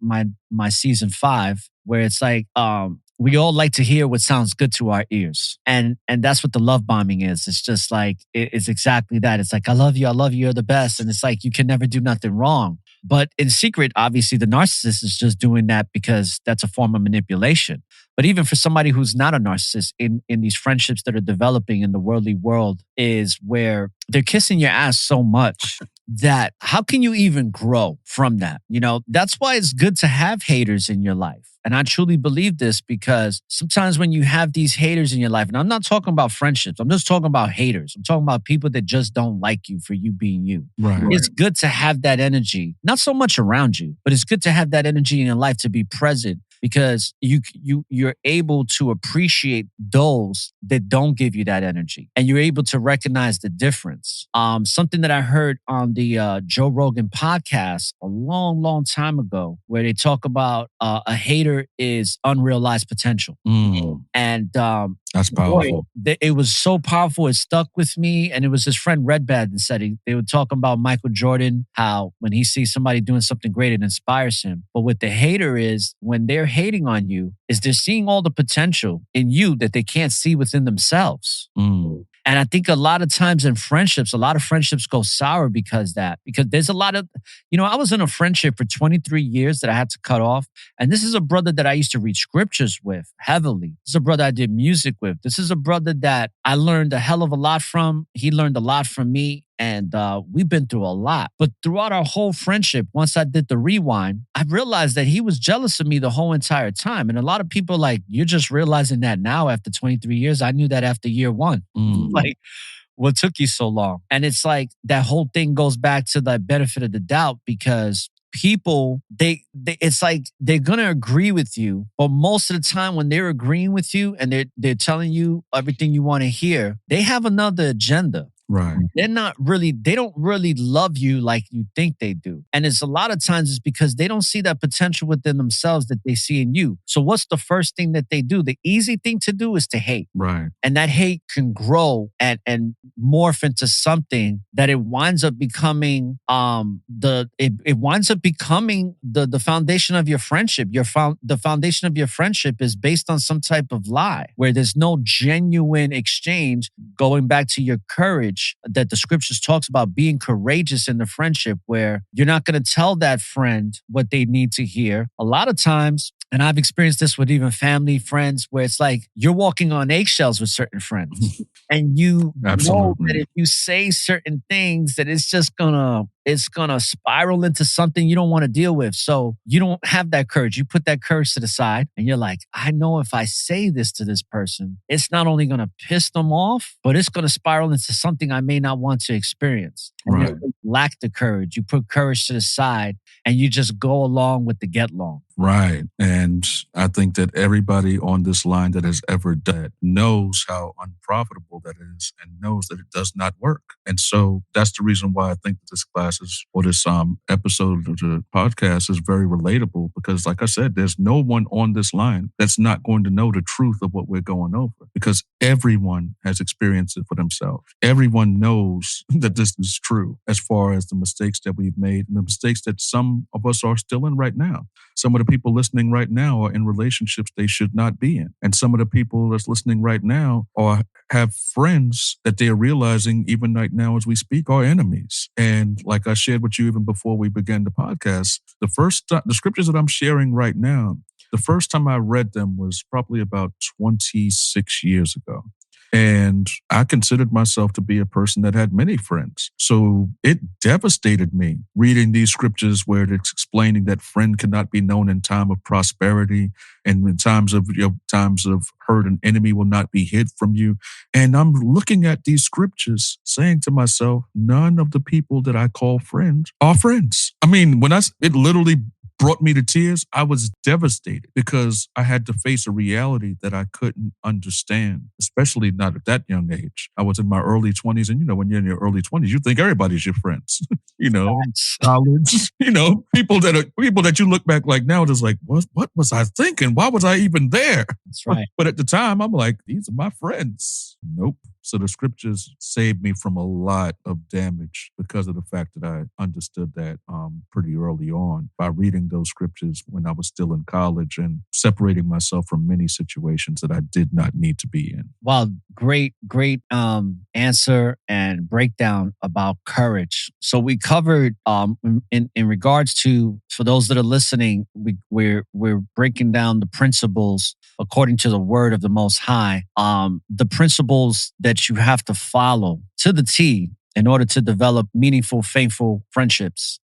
my season 5, where it's like, we all like to hear what sounds good to our ears. And that's what the love bombing is. It's just like, it's exactly that. It's like, I love you, you're the best. And it's like, you can never do nothing wrong. But in secret, obviously, the narcissist is just doing that because that's a form of manipulation. But even for somebody who's not a narcissist, in these friendships that are developing in the worldly world, is where they're kissing your ass so much that how can you even grow from that? You know, that's why it's good to have haters in your life. And I truly believe this, because sometimes when you have these haters in your life, and I'm not talking about friendships, I'm just talking about haters. I'm talking about people that just don't like you for you being you.
Right.
It's good to have that energy, not so much around you, but it's good to have that energy in your life to be present, because you're able to appreciate those that don't give you that energy, and you're able to recognize the difference. Something that I heard on the Joe Rogan podcast a long time ago, where they talk about a hater is unrealized potential. And
that's powerful.
Boy, it was so powerful. It stuck with me. And it was his friend Redbad that said they were talking about Michael Jordan, how when he sees somebody doing something great, it inspires him. But what the hater is, when they're hating on you, is they're seeing all the potential in you that they can't see within themselves. And I think a lot of times in friendships, a lot of friendships go sour because there's a lot of, you know, I was in a friendship for 23 years that I had to cut off. And this is a brother that I used to read scriptures with heavily. This is a brother I did music with. This is a brother that I learned a hell of a lot from. He learned a lot from me. And we've been through a lot. But throughout our whole friendship, once I did the rewind, I realized that he was jealous of me the whole entire time. And a lot of people like, you're just realizing that now after 23 years. I knew that after year 1. Like, what took you so long? And it's like that whole thing goes back to the benefit of the doubt, because people, they it's like they're gonna agree with you, but most of the time when they're agreeing with you and they're telling you everything you want to hear, they have another agenda.
Right.
They don't really love you like you think they do. And it's a lot of times it's because they don't see that potential within themselves that they see in you. So what's the first thing that they do? The easy thing to do is to hate.
Right.
And that hate can grow and morph into something that it winds up becoming it winds up becoming the foundation of your friendship. The foundation of your friendship is based on some type of lie where there's no genuine exchange. Going back to your courage that the scriptures talks about, being courageous in the friendship, where you're not going to tell that friend what they need to hear. A lot of times, and I've experienced this with even family, friends, where it's like you're walking on eggshells with certain friends. And you know that if you say certain things that it's gonna spiral into something you don't want to deal with. So you don't have that courage. You put that courage to the side and you're like, I know if I say this to this person, it's not only gonna piss them off, but it's gonna spiral into something I may not want to experience. And
Right.
you lack the courage. You put courage to the side and you just go along with the get along.
Right. And I think that everybody on this line that has ever done it knows how unprofitable that is and knows that it does not work. And so that's the reason why I think that this class is, or this episode of the podcast is very relatable, because like I said, there's no one on this line that's not going to know the truth of what we're going over, because everyone has experienced it for themselves. Everyone knows that this is true as far as the mistakes that we've made and the mistakes that some of us are still in right now. Some of the people listening right now are in relationships they should not be in. And some of the people that's listening right now have friends that they are realizing even right now as we speak are enemies. And like I shared with you even before we began the podcast, the scriptures that I'm sharing right now, the first time I read them was probably about 26 years ago. And I considered myself to be a person that had many friends. So it devastated me reading these scriptures where it's explaining that friend cannot be known in time of prosperity, and in times of hurt, an enemy will not be hid from you. And I'm looking at these scriptures saying to myself, none of the people that I call friends are friends. I mean, it literally brought me to tears. I was devastated because I had to face a reality that I couldn't understand, especially not at that young age. I was in my early 20s, and when you're in your early 20s, you think everybody's your friends. College, people that you look back like now, just like, what was I thinking? Why was I even there?
That's right.
But at the time, I'm like, these are my friends. Nope. So the scriptures saved me from a lot of damage because of the fact that I understood that pretty early on by reading those scriptures when I was still in college and separating myself from many situations that I did not need to be in.
Wow, great answer and breakdown about courage. So we covered in regards to, for those that are listening, we're breaking down the principles according to the word of the Most High. The principles that you have to follow to the T in order to develop meaningful, faithful friendships,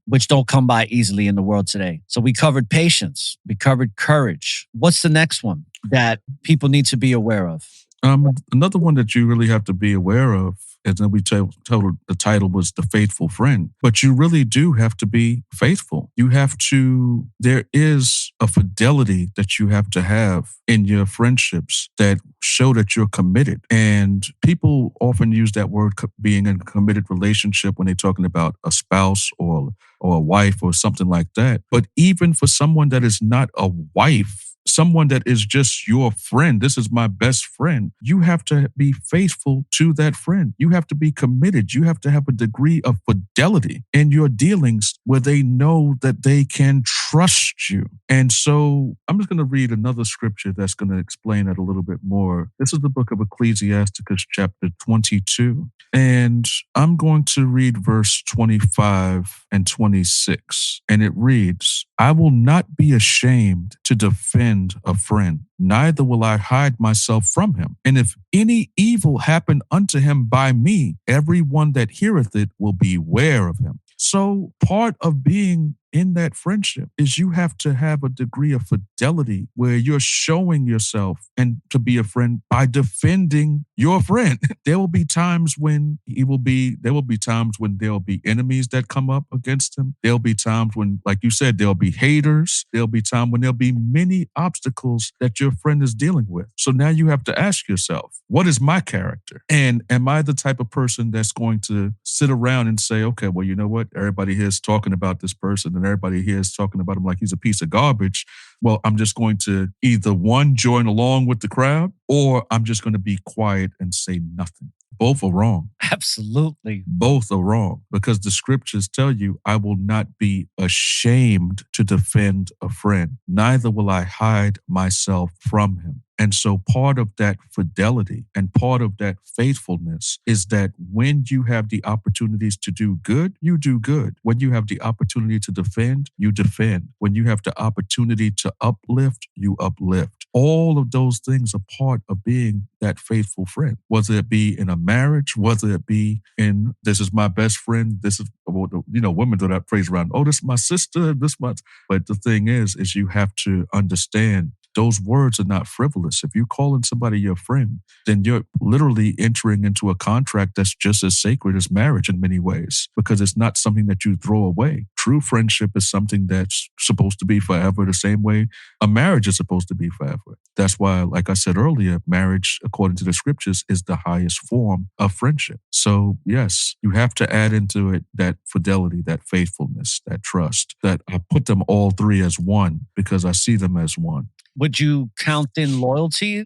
which don't come by easily in the world today. So we covered patience. We covered courage. What's the next one that people need to be aware of?
Another one that you really have to be aware of, and then we told the title was The Faithful Friend, but you really do have to be faithful. There is a fidelity that you have to have in your friendships that show that you're committed. And people often use that word being in a committed relationship when they're talking about a spouse or a wife or something like that. But even for someone that is not a wife, someone that is just your friend, this is my best friend, you have to be faithful to that friend. You have to be committed. You have to have a degree of fidelity in your dealings where they know that they can trust you. And so I'm just going to read another scripture that's going to explain it a little bit more. This is the book of Ecclesiasticus, chapter 22. And I'm going to read verse 25 and 26. And it reads, I will not be ashamed to defend a friend, neither will I hide myself from him. And if any evil happen unto him by me, everyone that heareth it will beware of him. So part of being in that friendship is you have to have a degree of fidelity where you're showing yourself and to be a friend by defending your friend. There will be times when there'll be enemies that come up against him. There'll be times when, like you said, there'll be haters. There'll be time when there'll be many obstacles that your friend is dealing with. So now you have to ask yourself, what is my character? And am I the type of person that's going to sit around and say, okay, well, you know what? Everybody here is talking about this person and everybody here is talking about him like he's a piece of garbage. Well, I'm just going to either one, join along with the crowd, or I'm just going to be quiet and say nothing. Both are wrong.
Absolutely.
Both are wrong because the scriptures tell you, I will not be ashamed to defend a friend. Neither will I hide myself from him. And so part of that fidelity and part of that faithfulness is that when you have the opportunities to do good, you do good. When you have the opportunity to defend, you defend. When you have the opportunity to uplift, you uplift. All of those things are part of being that faithful friend, whether it be in a marriage, whether it be in, this is my best friend, this is, women do that phrase around, oh, this is my sister, this much. But the thing is you have to understand those words are not frivolous. If you're calling somebody your friend, then you're literally entering into a contract that's just as sacred as marriage in many ways, because it's not something that you throw away. True friendship is something that's supposed to be forever, the same way a marriage is supposed to be forever. That's why, like I said earlier, marriage, according to the scriptures, is the highest form of friendship. So yes, you have to add into it that fidelity, that faithfulness, that trust, that I put them all three as one because I see them as one.
Would you count in loyalty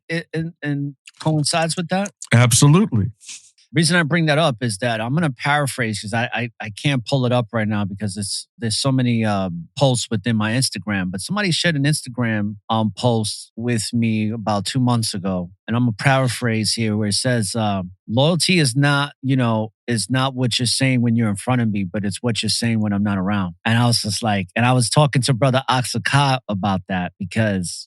and coincides with that?
Absolutely.
Reason I bring that up is that I'm going to paraphrase because I can't pull it up right now because there's so many posts within my Instagram. But somebody shared an Instagram post with me about 2 months ago, and I'm going to paraphrase here where it says, loyalty is not what you're saying when you're in front of me, but it's what you're saying when I'm not around. And I was just like, and I was talking to Brother Aksaka about that because,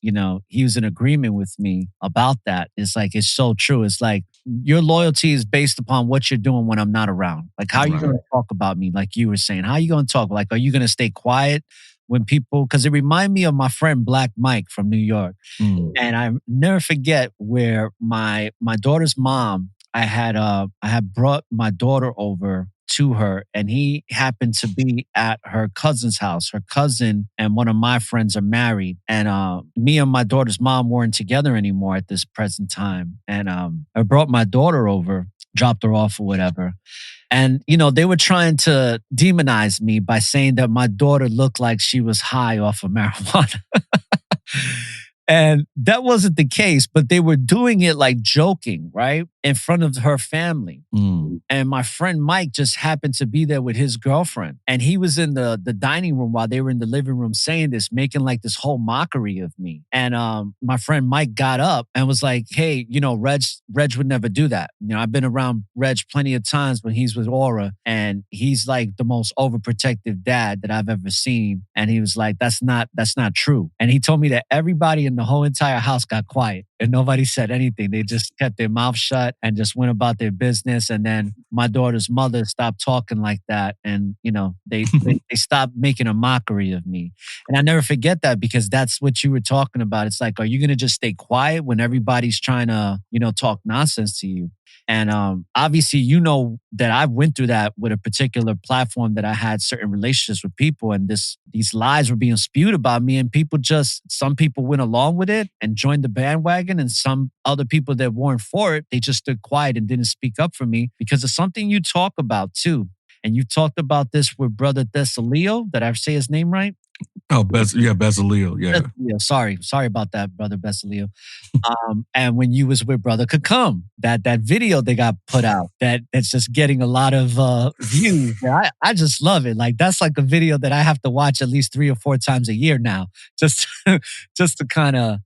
he was in agreement with me about that. It's like, it's so true. It's like your loyalty is based upon what you're doing when I'm not around. Like, how are you going to talk about me? Like you were saying, how are you going to talk? Like, are you going to stay quiet when people, because it reminded me of my friend Black Mike from New York. And I never forget where my daughter's mom, I had brought my daughter over to her, and he happened to be at her cousin's house. Her cousin and one of my friends are married, and me and my daughter's mom weren't together anymore at this present time. And I brought my daughter over, dropped her off or whatever. And, they were trying to demonize me by saying that my daughter looked like she was high off of marijuana. And that wasn't the case, but they were doing it like joking, right? In front of her family. And my friend Mike just happened to be there with his girlfriend. And he was in the dining room while they were in the living room saying this, making like this whole mockery of me. And my friend Mike got up and was like, hey, Reg would never do that. I've been around Reg plenty of times when he's with Aura, and he's like the most overprotective dad that I've ever seen. And he was like, that's not true. And he told me that everybody in the whole entire house got quiet and nobody said anything. They just kept their mouth shut and just went about their business. And then my daughter's mother stopped talking like that. And, they stopped making a mockery of me. And I never forget that because that's what you were talking about. It's like, are you going to just stay quiet when everybody's trying to, talk nonsense to you? And obviously, that I went through that with a particular platform that I had certain relationships with people, and these lies were being spewed about me, and some people went along with it and joined the bandwagon, and some other people that weren't for it, they just stood quiet and didn't speak up for me because of something you talk about too. And you talked about this with Brother Thessalio. Did I say his name right?
Oh, Bezaleel. Yeah.
Sorry about that, Brother Bezaleel. And when you was with Brother Kakum, that video they got put out, that's just getting a lot of views. I just love it. Like that's like a video that I have to watch at least 3 or 4 times a year now, just to kind of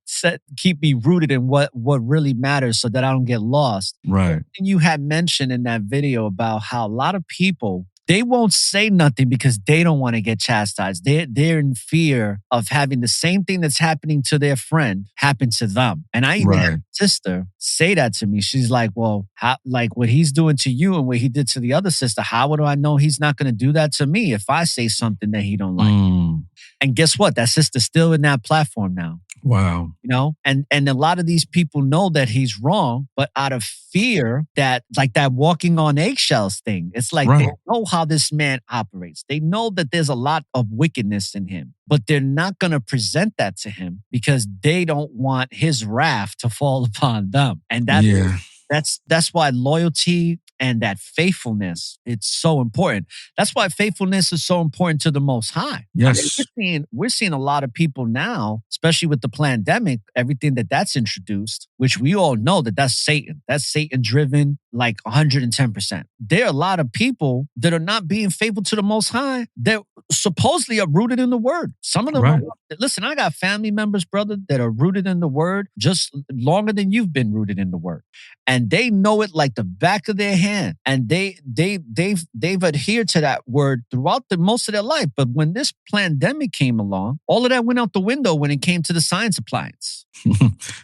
keep me rooted in what really matters, so that I don't get lost.
Right.
And you had mentioned in that video about how a lot of people, they won't say nothing because they don't want to get chastised. They're in fear of having the same thing that's happening to their friend happen to them. And I even had a sister say that to me. She's like, well, how, like what he's doing to you and what he did to the other sister, how do I know he's not going to do that to me if I say something that he don't like? And guess what? That sister's still in that platform now.
Wow.
You know, and a lot of these people know that he's wrong, but out of fear that, like that walking on eggshells thing, it's like they know how this man operates. They know that there's a lot of wickedness in him, but they're not going to present that to him because they don't want his wrath to fall upon them. And that's why loyalty and that faithfulness, it's so important. That's why faithfulness is so important to the Most High.
Yes.
I mean, we're seeing a lot of people now, especially with the pandemic, everything that's introduced, which we all know that's Satan. That's Satan driven like 110%. There are a lot of people that are not being faithful to the Most High. They're supposedly are rooted in the Word. Some of them, listen, I got family members, brother, that are rooted in the Word just longer than you've been rooted in the Word. And they know it like the back of their hand. And they've adhered to that word throughout most of their life. But when this pandemic came along, all of that went out the window when it came to the science appliance.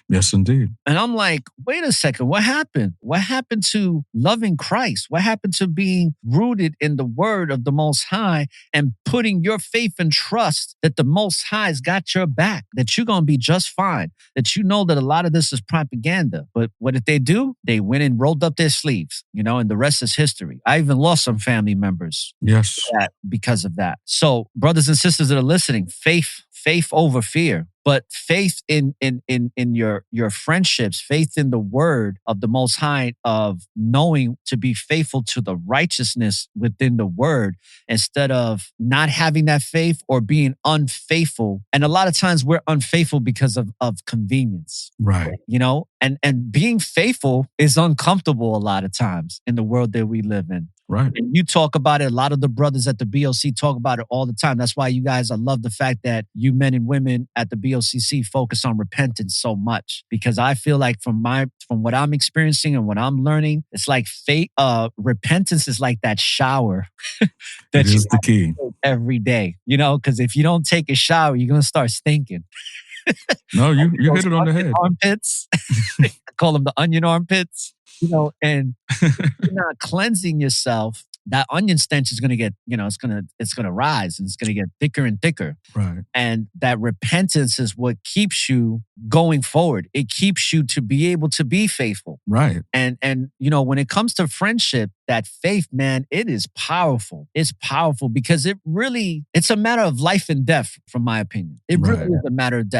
Yes, indeed.
And I'm like, wait a second, what happened? What happened to loving Christ? What happened to being rooted in the word of the Most High and putting your faith and trust that the Most High's got your back, that you're going to be just fine, that you know that a lot of this is propaganda. But what did they do? They went and rolled up their sleeves, you know, and the rest is history. I even lost some family members because of that. So brothers and sisters that are listening, faith over fear. But faith in your friendships, faith in the word of the Most High, of knowing to be faithful to the righteousness within the word, instead of not having that faith or being unfaithful. And a lot of times we're unfaithful because of convenience.
Right.
You know, and being faithful is uncomfortable a lot of times in the world that we live in.
Right.
And you talk about it. A lot of the brothers at the BOC talk about it all the time. That's why you guys, I love the fact that you men and women at the BOCC focus on repentance so much, because I feel like from what I'm experiencing and what I'm learning, it's like repentance is like that shower that
is the key
every day, you know, because if you don't take a shower, you're going to start stinking.
No, you hit it on the head.
Armpits. I call them the onion armpits. You know, and you're not cleansing yourself, that onion stench is going to get, you know, it's going to rise and it's going to get thicker and thicker.
Right.
And that repentance is what keeps you going forward. It keeps you to be able to be faithful.
Right.
And you know, when it comes to friendship, that faith, man, it is powerful. It's powerful because it's a matter of life and death, from my opinion. It really is a matter of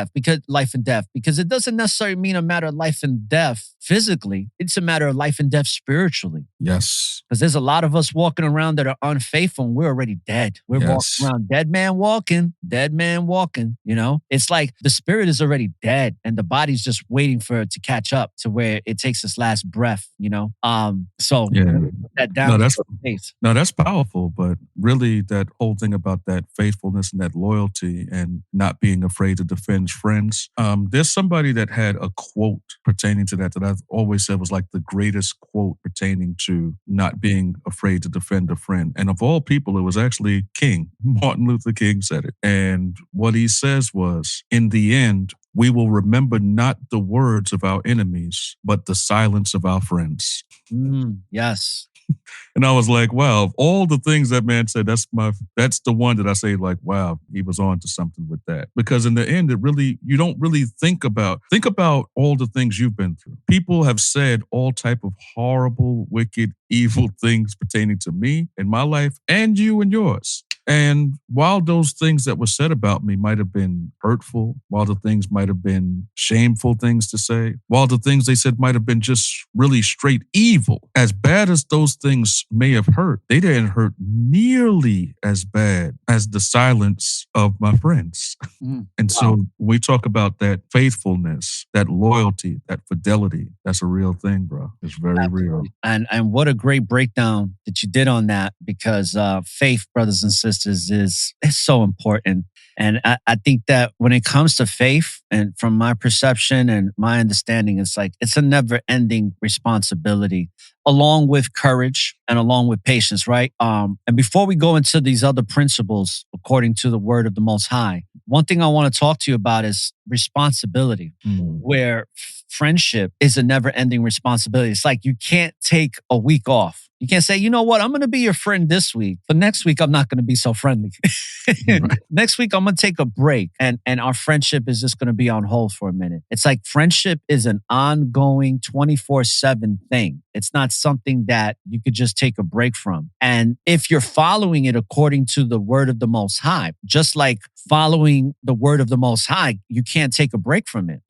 life and death, because it doesn't necessarily mean a matter of life and death physically. It's a matter of life and death spiritually.
Yes.
Because there's a lot of us walking around that are unfaithful and we're already dead. We're walking around dead man walking, you know? It's like the spirit is already dead and the body's just waiting for it to catch up to where it takes its last breath, you know? That down.
That's powerful. But really, that whole thing about that faithfulness and that loyalty and not being afraid to defend friends. There's somebody that had a quote pertaining to that I've always said was like the greatest quote pertaining to not being afraid to defend a friend. And of all people, it was actually King. Martin Luther King said it. And what he says was, in the end, we will remember not the words of our enemies, but the silence of our friends.
Yes.
And I was like, wow, of all the things that man said, that's the one that I say, like, wow, he was on to something with that. Because in the end, you don't really think about all the things you've been through. People have said all type of horrible, wicked, evil things pertaining to me in my life and you and yours. And while those things that were said about me might have been hurtful, while the things might have been shameful things to say, while the things they said might have been just really straight evil, as bad as those things may have hurt, they didn't hurt nearly as bad as the silence of my friends. And so when we talk about that faithfulness, that loyalty, that fidelity, that's a real thing, bro. It's very real.
And what a great breakdown that you did on that, because faith, brothers and sisters, sisters is so important. And I think that when it comes to faith, and from my perception and my understanding, it's a never ending responsibility, along with courage and along with patience, right? And before we go into these other principles, according to the word of the Most High, one thing I want to talk to you about is responsibility, where friendship is a never ending responsibility. It's like you can't take a week off. You can't say, you know what, I'm going to be your friend this week, but next week I'm not going to be so friendly. Right. Next week I'm going to take a break and our friendship is just going to be on hold for a minute. It's like friendship is an ongoing 24/7 thing. It's not something that you could just take a break from. And if you're following it according to the word of the Most High, just like following the word of the Most High, you can't take a break from it.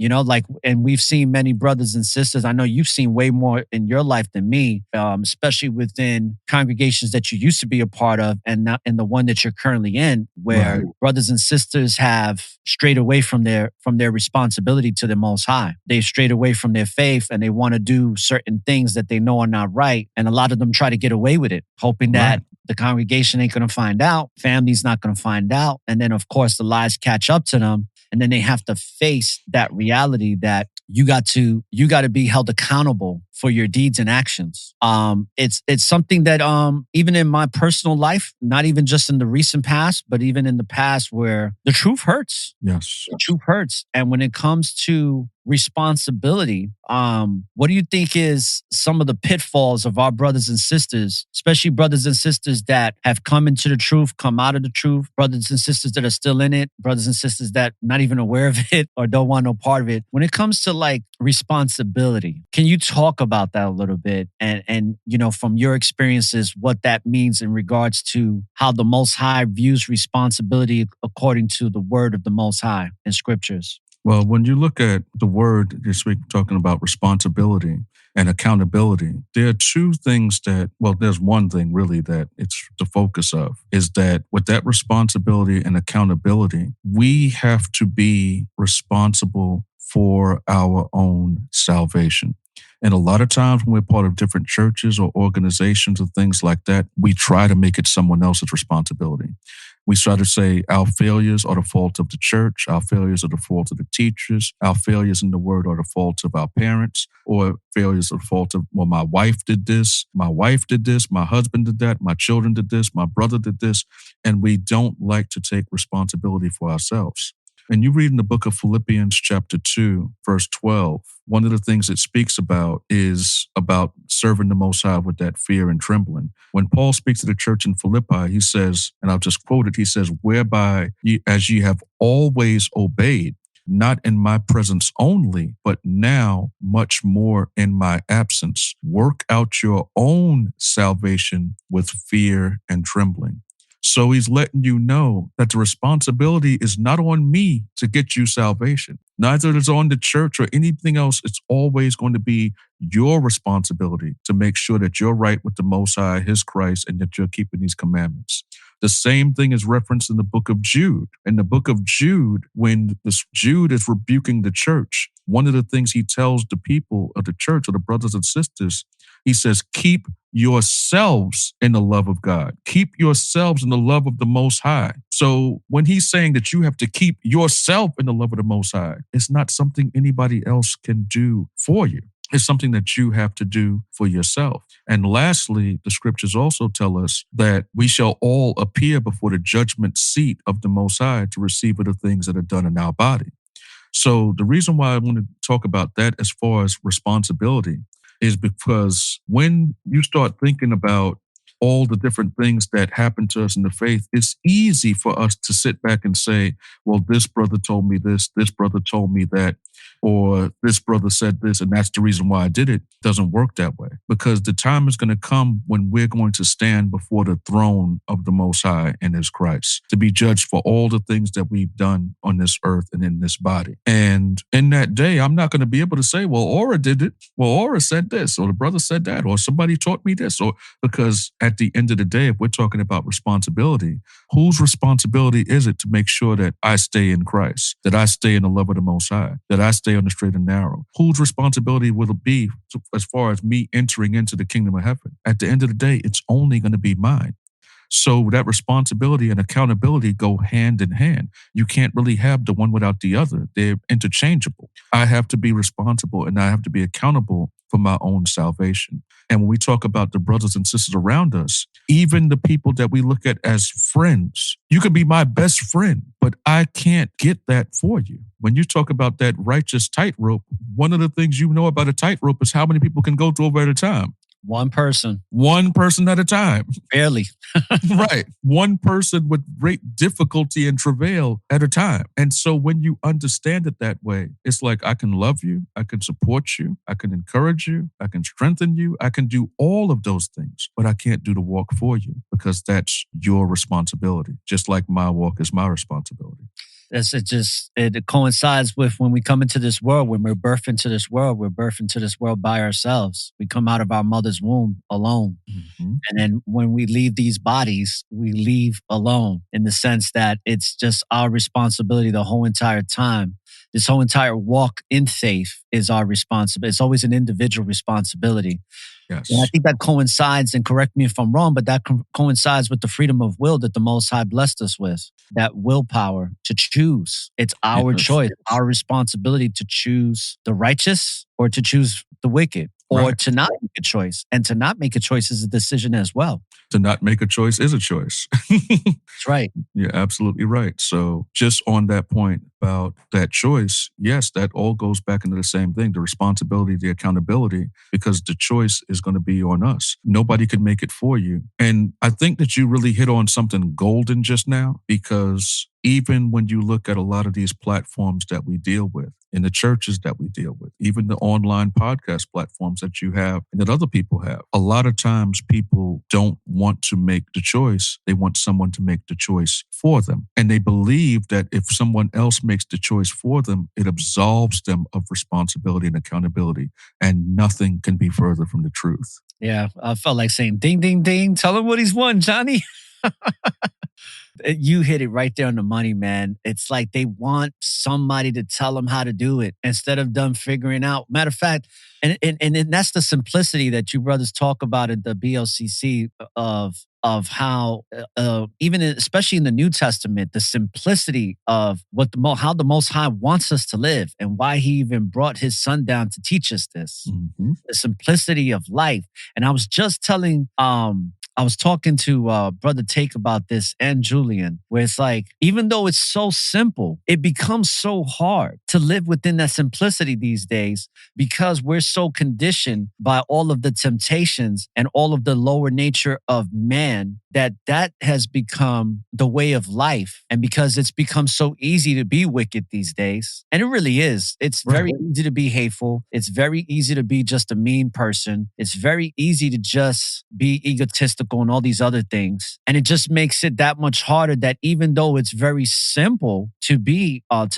And we've seen many brothers and sisters. I know you've seen way more in your life than me, especially within congregations that you used to be a part of and not in the one that you're currently in, where brothers and sisters have strayed away from their responsibility to the Most High. They've strayed away from their faith and they want to do certain things that they know are not right. And a lot of them try to get away with it, hoping that the congregation ain't going to find out, family's not going to find out. And then, of course, the lies catch up to them. And then they have to face that reality that you got to be held accountable for your deeds and actions. It's something that even in my personal life, not even just in the recent past, but even in the past, where the truth hurts.
Yes.
The truth hurts. And when it comes to responsibility, what do you think is some of the pitfalls of our brothers and sisters, especially brothers and sisters that have come into the truth, come out of the truth, brothers and sisters that are still in it, brothers and sisters that not even aware of it or don't want no part of it? When it comes to like responsibility, can you talk about that a little bit? And from your experiences, what that means in regards to how the Most High views responsibility according to the word of the Most High in scriptures?
Well, when you look at the word this week, talking about responsibility and accountability, there are two things there's one thing really that it's the focus of, is that with that responsibility and accountability, we have to be responsible for our own salvation. And a lot of times when we're part of different churches or organizations or things like that, we try to make it someone else's responsibility. We try to say our failures are the fault of the church, our failures are the fault of the teachers, our failures in the word are the fault of our parents, or failures are the fault of, well, my wife did this, my husband did that, my children did this, my brother did this, and we don't like to take responsibility for ourselves. And you read in the book of Philippians chapter 2, verse 12, one of the things it speaks about is about serving the Most High with that fear and trembling. When Paul speaks to the church in Philippi, he says, and I'll just quote it, he says, whereby as ye have always obeyed, not in my presence only, but now much more in my absence, work out your own salvation with fear and trembling. So he's letting you know that the responsibility is not on me to get you salvation. Neither is it on the church or anything else. It's always going to be your responsibility to make sure that you're right with the Most High, His Christ, and that you're keeping these commandments. The same thing is referenced in the book of Jude. In the book of Jude, when Jude is rebuking the church, one of the things he tells the people of the church or the brothers and sisters, he says, keep yourselves in the love of God. Keep yourselves in the love of the Most High. So when he's saying that you have to keep yourself in the love of the Most High, it's not something anybody else can do for you. It's something that you have to do for yourself. And lastly, the scriptures also tell us that we shall all appear before the judgment seat of the Most High to receive of the things that are done in our body. So the reason why I want to talk about that as far as responsibility is because when you start thinking about all the different things that happen to us in the faith, it's easy for us to sit back and say, well, this brother told me this brother told me that, or this brother said this, and that's the reason why I did it. It doesn't work that way, because the time is going to come when we're going to stand before the throne of the Most High and His Christ to be judged for all the things that we've done on this earth and in this body. And in that day, I'm not going to be able to say, well, Ora did it. Well, Ora said this, or the brother said that, or somebody taught me this, or because at the end of the day, if we're talking about responsibility, whose responsibility is it to make sure that I stay in Christ, that I stay in the love of the Most High, that I stay on the straight and narrow? Whose responsibility will it be as far as me entering into the kingdom of heaven? At the end of the day, it's only going to be mine. So that responsibility and accountability go hand in hand. You can't really have the one without the other. They're interchangeable. I have to be responsible and I have to be accountable for my own salvation. And when we talk about the brothers and sisters around us, even the people that we look at as friends, you can be my best friend, but I can't get that for you. When you talk about that righteous tightrope, one of the things you know about a tightrope is how many people can go over at a time.
One person.
One person at a time.
Barely.
Right. One person with great difficulty and travail at a time. And so when you understand it that way, it's like I can love you, I can support you, I can encourage you, I can strengthen you, I can do all of those things, but I can't do the walk for you because that's your responsibility, just like my walk is my responsibility.
It coincides with when we come into this world, when we're birthed into this world, we're birthed into this world by ourselves. We come out of our mother's womb alone. Mm-hmm. And then when we leave these bodies, we leave alone in the sense that it's just our responsibility the whole entire time. This whole entire walk in faith is our responsibility. It's always an individual responsibility.
Yes.
And I think that coincides, and correct me if I'm wrong, but that coincides with the freedom of will that the Most High blessed us with, that willpower to choose. It's our choice, our responsibility to choose the righteous or to choose the wicked, or to not make a choice. And to not make a choice is a decision as well.
To not make a choice is a choice.
That's right.
You're absolutely right. So just on that point about that choice, yes, that all goes back into the same thing, the responsibility, the accountability, because the choice is going to be on us. Nobody can make it for you. And I think that you really hit on something golden just now, because even when you look at a lot of these platforms that we deal with, in the churches that we deal with, even the online podcast platforms that you have and that other people have, a lot of times people don't want to make the choice. They want someone to make the choice for them. And they believe that if someone else makes the choice for them, it absolves them of responsibility and accountability. And nothing can be further from the truth.
Yeah, I felt like saying, ding, ding, ding. Tell him what he's won, Johnny. You hit it right there on the money, man. It's like they want somebody to tell them how to do it instead of them figuring out. Matter of fact, and that's the simplicity that you brothers talk about in the BLCC of how even especially in the New Testament, the simplicity of how the Most High wants us to live and why He even brought His Son down to teach us this. Mm-hmm. The simplicity of life. And I was just telling I was talking to Brother Take about this and Julian, where it's like, even though it's so simple, it becomes so hard to live within that simplicity these days because we're so conditioned by all of the temptations and all of the lower nature of man that has become the way of life. And because it's become so easy to be wicked these days, and it really is, it's very easy to be hateful. It's very easy to be just a mean person. It's very easy to just be egotistical and all these other things. And it just makes it that much harder that even though it's very simple to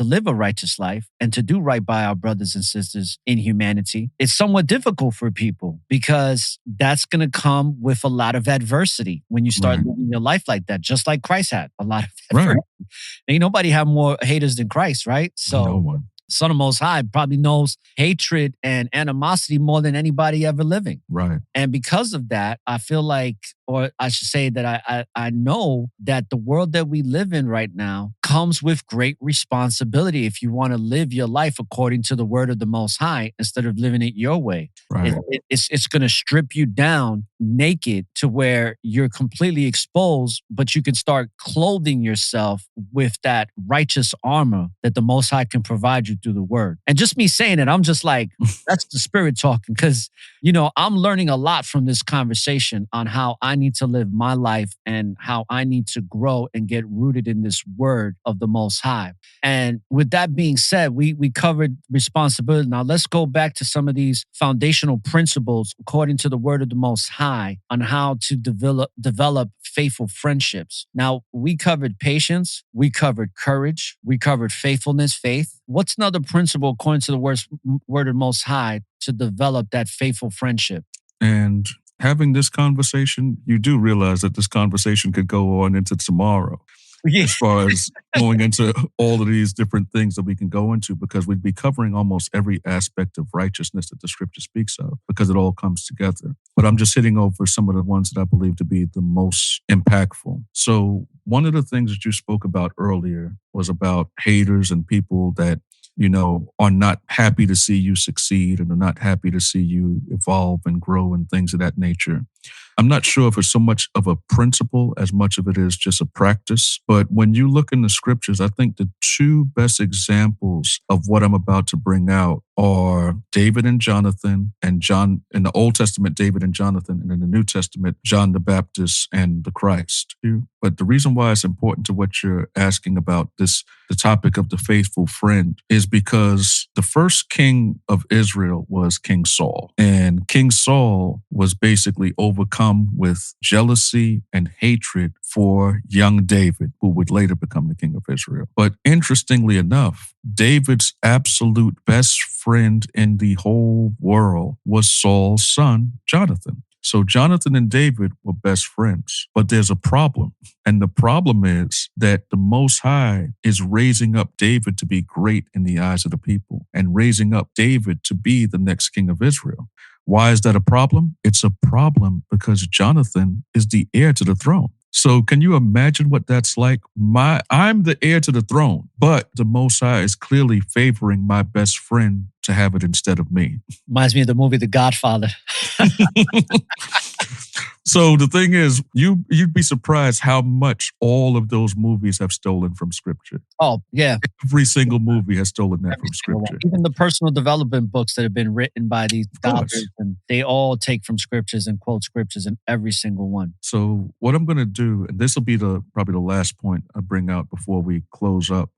live a righteous life and to do right by our brothers and sisters in humanity, it's somewhat difficult for people because that's going to come with a lot of adversity when you start living your life like that, just like Christ had a lot of adversity. Ain't nobody have more haters than Christ, right? So
no one.
Son of Most High probably knows hatred and animosity more than anybody ever living.
Right.
And because of that, I feel like, or I should say that I know that the world that we live in right now comes with great responsibility if you want to live your life according to the word of the Most High instead of living it your way.
Right.
It's going to strip you down naked to where you're completely exposed, but you can start clothing yourself with that righteous armor that the Most High can provide you through the word. And just me saying it, I'm just like, that's the Spirit talking, because, I'm learning a lot from this conversation on how I need to live my life and how I need to grow and get rooted in this word of the Most High. And with that being said, we covered responsibility. Now let's go back to some of these foundational principles according to the word of the Most High on how to develop faithful friendships. Now, we covered patience, we covered courage, we covered faithfulness, faith. What's another principle according to the word of the Most High to develop that faithful friendship?
And having this conversation, you do realize that this conversation could go on into tomorrow. as far as going into all of these different things that we can go into, because we'd be covering almost every aspect of righteousness that the scripture speaks of, because it all comes together. But I'm just hitting over some of the ones that I believe to be the most impactful. So one of the things that you spoke about earlier was about haters and people that are not happy to see you succeed and are not happy to see you evolve and grow and things of that nature. I'm not sure if it's so much of a principle as much of it is just a practice. But when you look in the scriptures, I think the two best examples of what I'm about to bring out are David and Jonathan, and John in the Old Testament, David and Jonathan, and in the New Testament, John the Baptist and the Christ. But the reason why it's important to what you're asking about this, the topic of the faithful friend, is because the first king of Israel was King Saul. And King Saul was basically overcome with jealousy and hatred for young David, who would later become the king of Israel. But interestingly enough, David's absolute best friend in the whole world was Saul's son, Jonathan. So Jonathan and David were best friends, but there's a problem. And the problem is that the Most High is raising up David to be great in the eyes of the people and raising up David to be the next king of Israel. Why is that a problem? It's a problem because Jonathan is the heir to the throne. So can you imagine what that's like? I'm the heir to the throne, but the Most High is clearly favoring my best friend to have it instead of me.
Reminds me of the movie The Godfather.
So the thing is, you'd be surprised how much all of those movies have stolen from scripture.
Oh, yeah.
Every single movie has stolen that from scripture.
Even the personal development books that have been written by these authors, and they all take from scriptures and quote scriptures in every single one.
So what I'm going to do, and this will be probably the last point I bring out before we close up,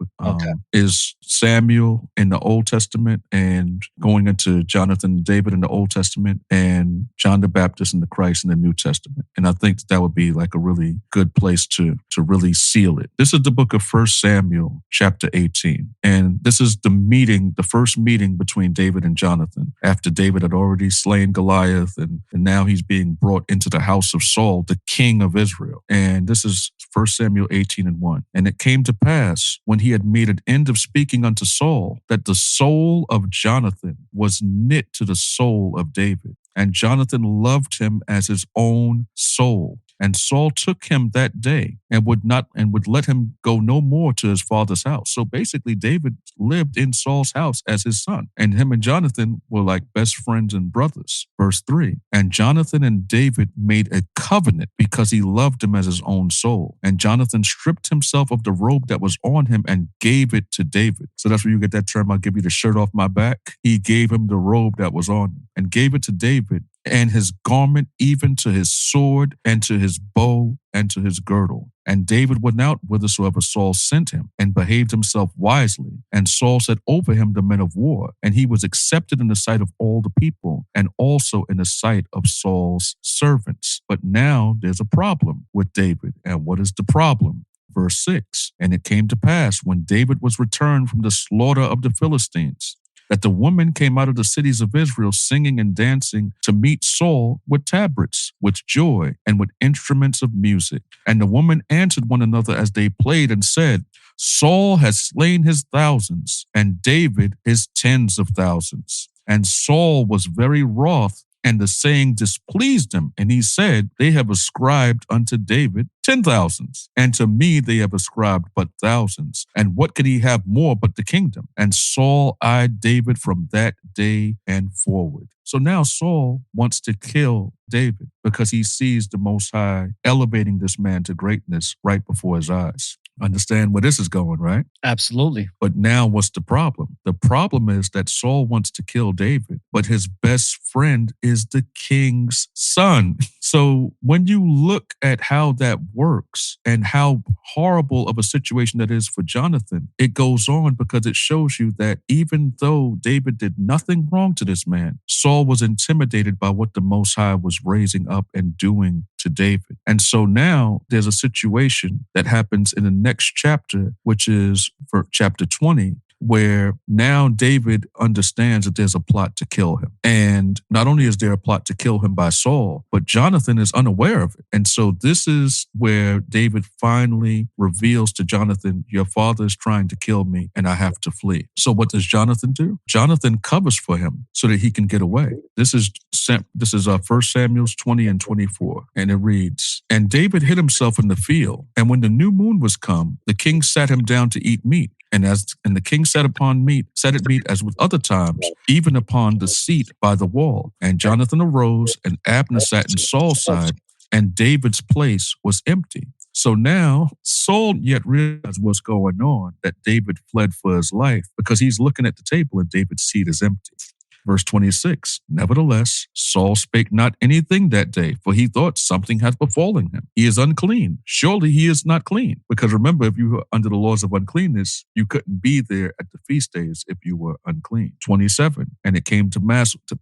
is Samuel in the Old Testament and going into Jonathan and David in the Old Testament and John the Baptist and the Christ in the New Testament. And I think that would be like a really good place to really seal it. This is the book of 1 Samuel, chapter 18. And this is the first meeting between David and Jonathan after David had already slain Goliath. And now he's being brought into the house of Saul, the king of Israel. And this is 1 Samuel 18:1. And it came to pass when he had made an end of speaking unto Saul that the soul of Jonathan was knit to the soul of David. And Jonathan loved him as his own soul. And Saul took him that day and would let him go no more to his father's house. So basically, David lived in Saul's house as his son. And him and Jonathan were like best friends and brothers. Verse 3, and Jonathan and David made a covenant because he loved him as his own soul. And Jonathan stripped himself of the robe that was on him and gave it to David. So that's where you get that term, I'll give you the shirt off my back. He gave him the robe that was on him and gave it to David, and his garment, even to his sword, and to his bow, and to his girdle. And David went out whithersoever Saul sent him, and behaved himself wisely. And Saul set over him the men of war, and he was accepted in the sight of all the people, and also in the sight of Saul's servants. But now there's a problem with David. And what is the problem? Verse 6, and it came to pass when David was returned from the slaughter of the Philistines, that the women came out of the cities of Israel singing and dancing to meet Saul with tabrets, with joy, and with instruments of music. And the women answered one another as they played and said, Saul has slain his thousands, and David his tens of thousands. And Saul was very wroth, and the saying displeased him. And he said, they have ascribed unto David 10,000s, and to me they have ascribed but thousands. And what could he have more but the kingdom? And Saul eyed David from that day and forward. So now Saul wants to kill David because he sees the Most High elevating this man to greatness right before his eyes. Understand where this is going, right?
Absolutely.
But now what's the problem? The problem is that Saul wants to kill David, but his best friend is the king's son. So when you look at how that works and how horrible of a situation that is for Jonathan, it goes on because it shows you that even though David did nothing wrong to this man, Saul was intimidated by what the Most High was raising up and doing to David. And so now there's a situation that happens in the next chapter, which is for chapter 20, where now David understands that there's a plot to kill him. And not only is there a plot to kill him by Saul, but Jonathan is unaware of it. And so this is where David finally reveals to Jonathan, your father is trying to kill me and I have to flee. So what does Jonathan do? Jonathan covers for him so that he can get away. This is 1 Samuel 20 and 24. And it reads, and David hid himself in the field. And when the new moon was come, the king sat him down to eat meat. And the king sat at meat as with other times, even upon the seat by the wall. And Jonathan arose, and Abner sat in Saul's side, and David's place was empty. So now Saul yet realized what's going on, that David fled for his life, because he's looking at the table and David's seat is empty. Verse 26, nevertheless, Saul spake not anything that day, for he thought something had befallen him. He is unclean. Surely he is not clean. Because remember, if you were under the laws of uncleanness, you couldn't be there at the feast days if you were unclean. 27, and it came to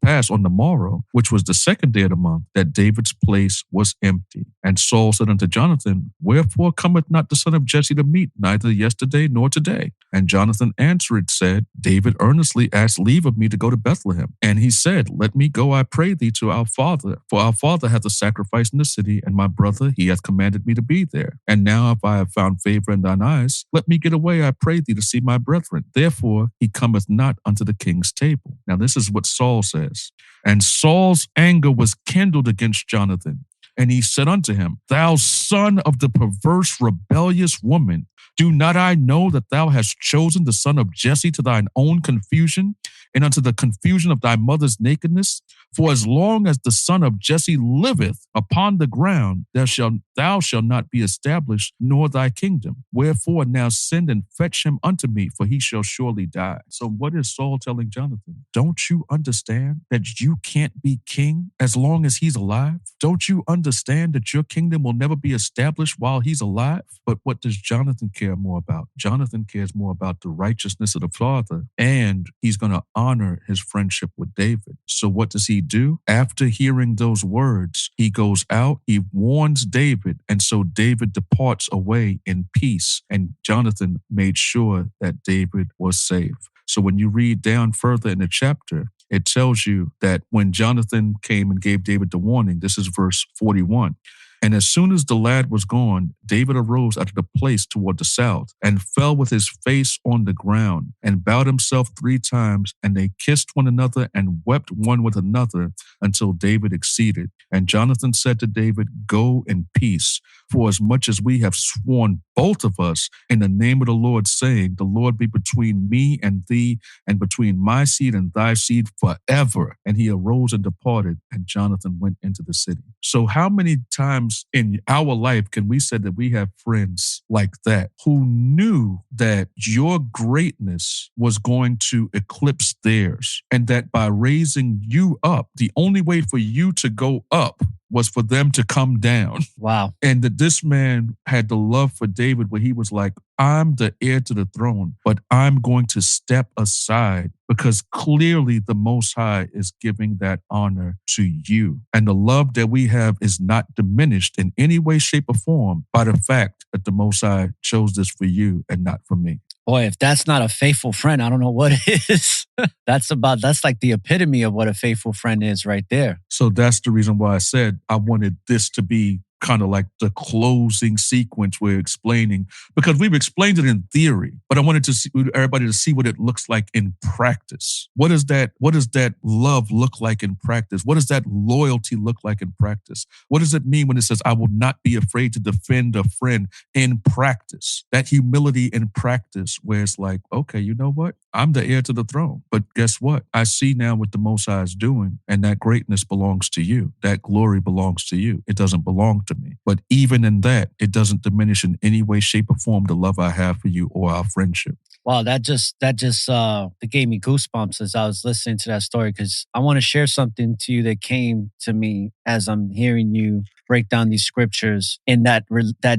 pass on the morrow, which was the second day of the month, that David's place was empty. And Saul said unto Jonathan, wherefore cometh not the son of Jesse to meat, neither yesterday nor today? And Jonathan answered, said, David earnestly asked leave of me to go to Bethlehem. And he said, let me go, I pray thee, to our father. For our father hath a sacrifice in the city, and my brother, he hath commanded me to be there. And now if I have found favor in thine eyes, let me get away, I pray thee, to see my brethren. Therefore he cometh not unto the king's table. Now this is what Saul says. And Saul's anger was kindled against Jonathan. And he said unto him, thou son of the perverse, rebellious woman, do not I know that thou hast chosen the son of Jesse to thine own confusion, and unto the confusion of thy mother's nakedness? For as long as the son of Jesse liveth upon the ground, thou shalt not be established, nor thy kingdom. Wherefore now send and fetch him unto me, for he shall surely die. So what is Saul telling Jonathan? Don't you understand that you can't be king as long as he's alive? Don't you understand that your kingdom will never be established while he's alive? But what does Jonathan care more about? Jonathan cares more about the righteousness of the father, and he's going to honor his friendship with David. So what does he do? After hearing those words, he goes out, he warns David, and so David departs away in peace, and Jonathan made sure that David was safe. So when you read down further in the chapter, it tells you that when Jonathan came and gave David the warning, this is verse 41, and as soon as the lad was gone, David arose out of the place toward the south and fell with his face on the ground and bowed himself 3 times. And they kissed one another and wept one with another until David exceeded. And Jonathan said to David, go in peace, for as much as we have sworn both of us in the name of the Lord, saying, the Lord be between me and thee, and between my seed and thy seed forever. And he arose and departed, and Jonathan went into the city. So how many times in our life can we say that we have friends like that who knew that your greatness was going to eclipse theirs, and that by raising you up, the only way for you to go up was for them to come down.
Wow.
And that this man had the love for David where he was like, I'm the heir to the throne, but I'm going to step aside because clearly the Most High is giving that honor to you. And the love that we have is not diminished in any way, shape, or form by the fact that the Most High chose this for you and not for me.
Boy, if that's not a faithful friend, I don't know what is. That's like the epitome of what a faithful friend is right there.
So that's the reason why I said I wanted this to be kind of like the closing sequence we're explaining, because we've explained it in theory, but I wanted to see everybody to see what it looks like in practice. What does that love look like in practice? What does that loyalty look like in practice? What does it mean when it says, I will not be afraid to defend a friend in practice? That humility in practice where it's like, okay, you know what? I'm the heir to the throne. But guess what? I see now what the Most High is doing, and that greatness belongs to you. That glory belongs to you. It doesn't belong to me. But even in that, it doesn't diminish in any way, shape, or form the love I have for you or our friendship.
Wow, that gave me goosebumps as I was listening to that story, because I want to share something to you that came to me as I'm hearing you break down these scriptures in that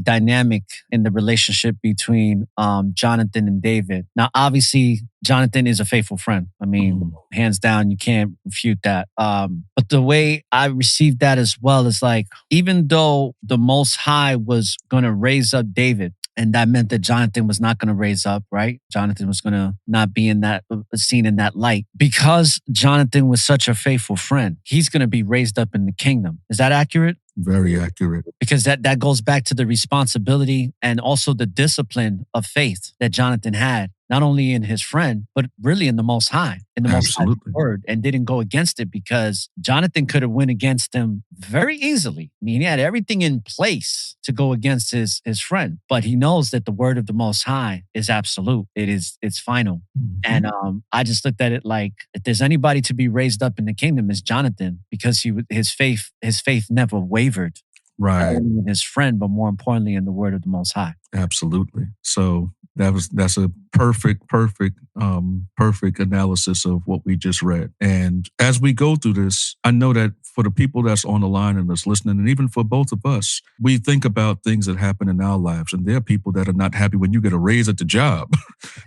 dynamic in the relationship between Jonathan and David. Now, obviously, Jonathan is a faithful friend. I mean, hands down, you can't refute that. But the way I received that as well is like, even though the Most High was going to raise up David, and that meant that Jonathan was not going to raise up, right? Jonathan was going to not be in that seen in that light. Because Jonathan was such a faithful friend, he's going to be raised up in the kingdom. Is that accurate?
Very accurate.
Because that goes back to the responsibility and also the discipline of faith that Jonathan had, not only in his friend, but really in the Most High, in the Most High's word, and didn't go against it, because Jonathan could have went against him very easily. I mean, he had everything in place to go against his friend, but he knows that the word of the Most High is absolute. It's final. And I just looked at it like, if there's anybody to be raised up in the kingdom, it's Jonathan, because his faith never wavered.
Right.
Not only in his friend, but more importantly in the word of the Most High.
Absolutely. So that's a perfect analysis of what we just read. And as we go through this, I know that for the people that's on the line and that's listening, and even for both of us, we think about things that happen in our lives, and there are people that are not happy when you get a raise at the job.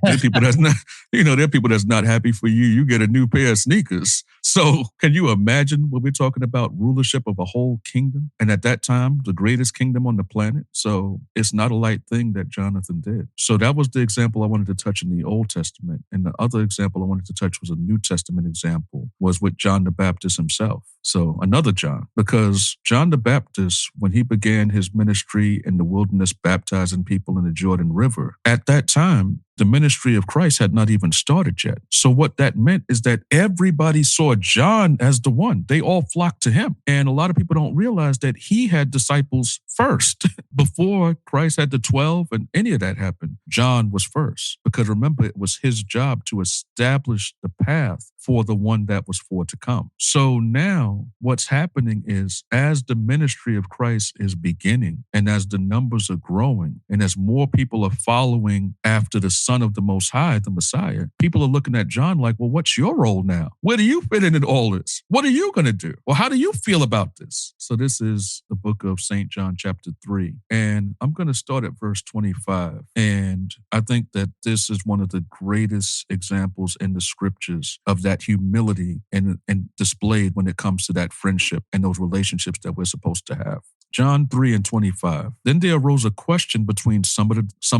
There are people that's not, there are people that's not happy for you. You get a new pair of sneakers. So can you imagine when we're talking about rulership of a whole kingdom? And at that time, the greatest kingdom on the planet. So it's not a light thing that Jonathan did. So that was the example I wanted to touch in the Old Testament. And the other example I wanted to touch was a New Testament example, was with John the Baptist himself. So another John, because John the Baptist, when he began his ministry in the wilderness, baptizing people in the Jordan River, at that time, the ministry of Christ had not even started yet. So what that meant is that everybody saw John as the one. They all flocked to him. And a lot of people don't realize that he had disciples first. Before Christ had the 12 and any of that happened, John was first. Because remember, it was his job to establish the path for the one that was for to come. So now what's happening is, as the ministry of Christ is beginning, and as the numbers are growing, and as more people are following after the Son of the Most High, the Messiah, people are looking at John like, well, what's your role now? Where do you fit in all this? What are you going to do? Well, how do you feel about this? So this is the book of St. John chapter 3. And I'm going to start at verse 25. And I think that this is one of the greatest examples in the scriptures of that humility and displayed when it comes to that friendship and those relationships that we're supposed to have. John 3:25. Then there arose a question between some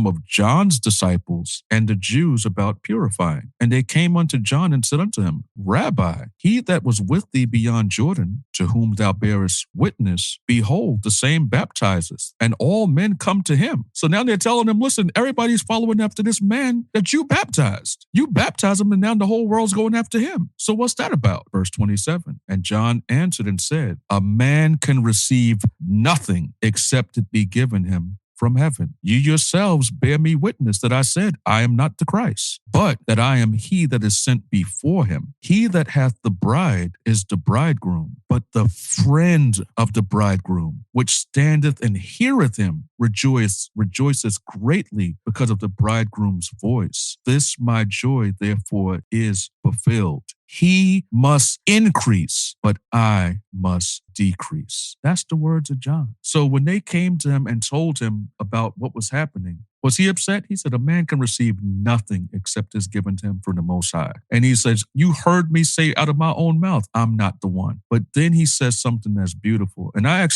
of John's disciples and the Jews about purifying. And they came unto John and said unto him, Rabbi, he that was with thee beyond Jordan, to whom thou bearest witness, behold, the same baptizeth, and all men come to him. So now they're telling him, listen, everybody's following after this man that you baptized. You baptized him, and now the whole world's going after him. So what's that about? Verse 27. And John answered and said, a man can receive nothing except it be given him from heaven. You yourselves bear me witness that I said, I am not the Christ, but that I am he that is sent before him. He that hath the bride is the bridegroom, but the friend of the bridegroom, which standeth and heareth him, rejoiceth greatly because of the bridegroom's voice. This my joy, therefore, is fulfilled. He must increase, but I must decrease. That's the words of John. So when they came to him and told him about what was happening, was he upset? He said, a man can receive nothing except is given to him from the Most High. And he says, you heard me say out of my own mouth, I'm not the one. But then he says something that's beautiful. And I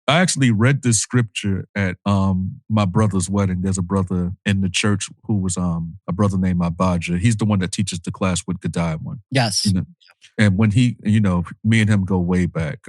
actually read this scripture at my brother's wedding. There's a brother in the church who was a brother named Abaja. He's the one that teaches the class with G'day one.
Yes.
You know? And when he, me and him go way back.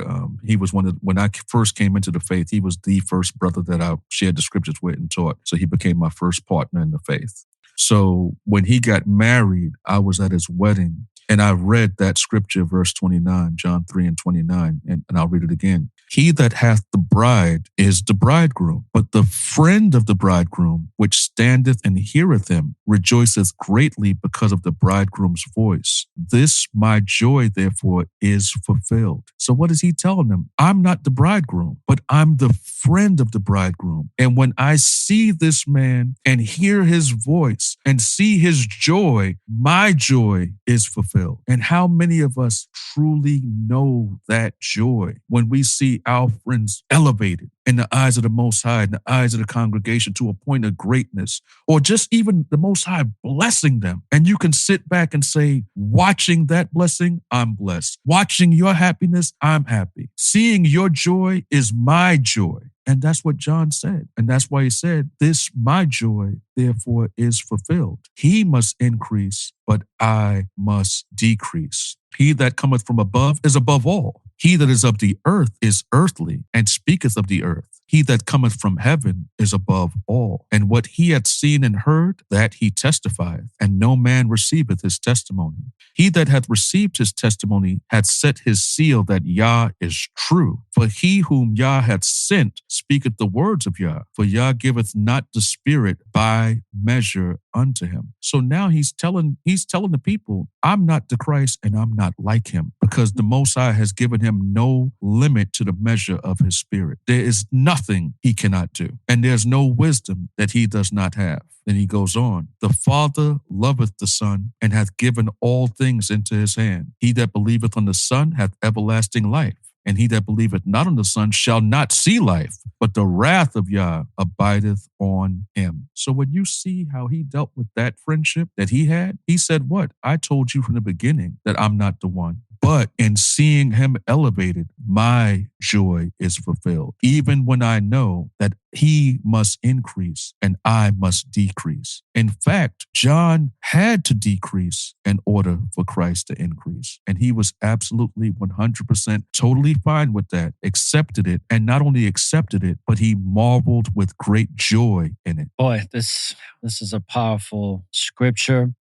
He was when I first came into the faith, he was the first brother that I shared the scriptures with and taught. So he became my first partner in the faith. So when he got married, I was at his wedding and I read that scripture, verse 29, John 3:29, and I'll read it again. He that hath the bride is the bridegroom, but the friend of the bridegroom, which standeth and heareth him, rejoiceth greatly because of the bridegroom's voice. This my joy, therefore, is fulfilled. So what is he telling them? I'm not the bridegroom, but I'm the friend of the bridegroom. And when I see this man and hear his voice and see his joy, my joy is fulfilled. And how many of us truly know that joy when we see our friends elevated in the eyes of the Most High, in the eyes of the congregation to a point of greatness, or just even the Most High blessing them. And you can sit back and say, watching that blessing, I'm blessed. Watching your happiness, I'm happy. Seeing your joy is my joy. And that's what John said. And that's why he said, this, my joy, therefore is fulfilled. He must increase, but I must decrease. He that cometh from above is above all. He that is of the earth is earthly, and speaketh of the earth. He that cometh from heaven is above all. And what he hath seen and heard, that he testifieth, and no man receiveth his testimony. He that hath received his testimony hath set his seal that Yah is true. For he whom Yah hath sent speaketh the words of Yah. For Yah giveth not the Spirit by measure unto him. So now he's telling the people, I'm not the Christ and I'm not like him, because the Most High has given him no limit to the measure of his Spirit. There is nothing he cannot do, and there's no wisdom that he does not have. Then he goes on, the Father loveth the Son and hath given all things into his hand. He that believeth on the Son hath everlasting life. And he that believeth not on the Son shall not see life, but the wrath of Yah abideth on him. So when you see how he dealt with that friendship that he had, he said, what? I told you from the beginning that I'm not the one. But in seeing him elevated, my joy is fulfilled. Even when I know that he must increase and I must decrease. In fact, John had to decrease in order for Christ to increase. And he was absolutely 100% totally fine with that, accepted it, and not only accepted it, but he marveled with great joy in it.
Boy, this is a powerful scripture,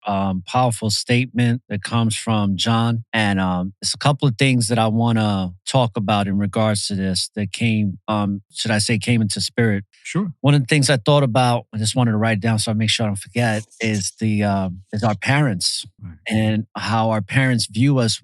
powerful statement that comes from John. And it's a couple of things that I want to talk about in regards to this that came into spirit.
Sure.
One of the things I thought about, I just wanted to write it down so I make sure I don't forget, is our parents, right, and how our parents view us,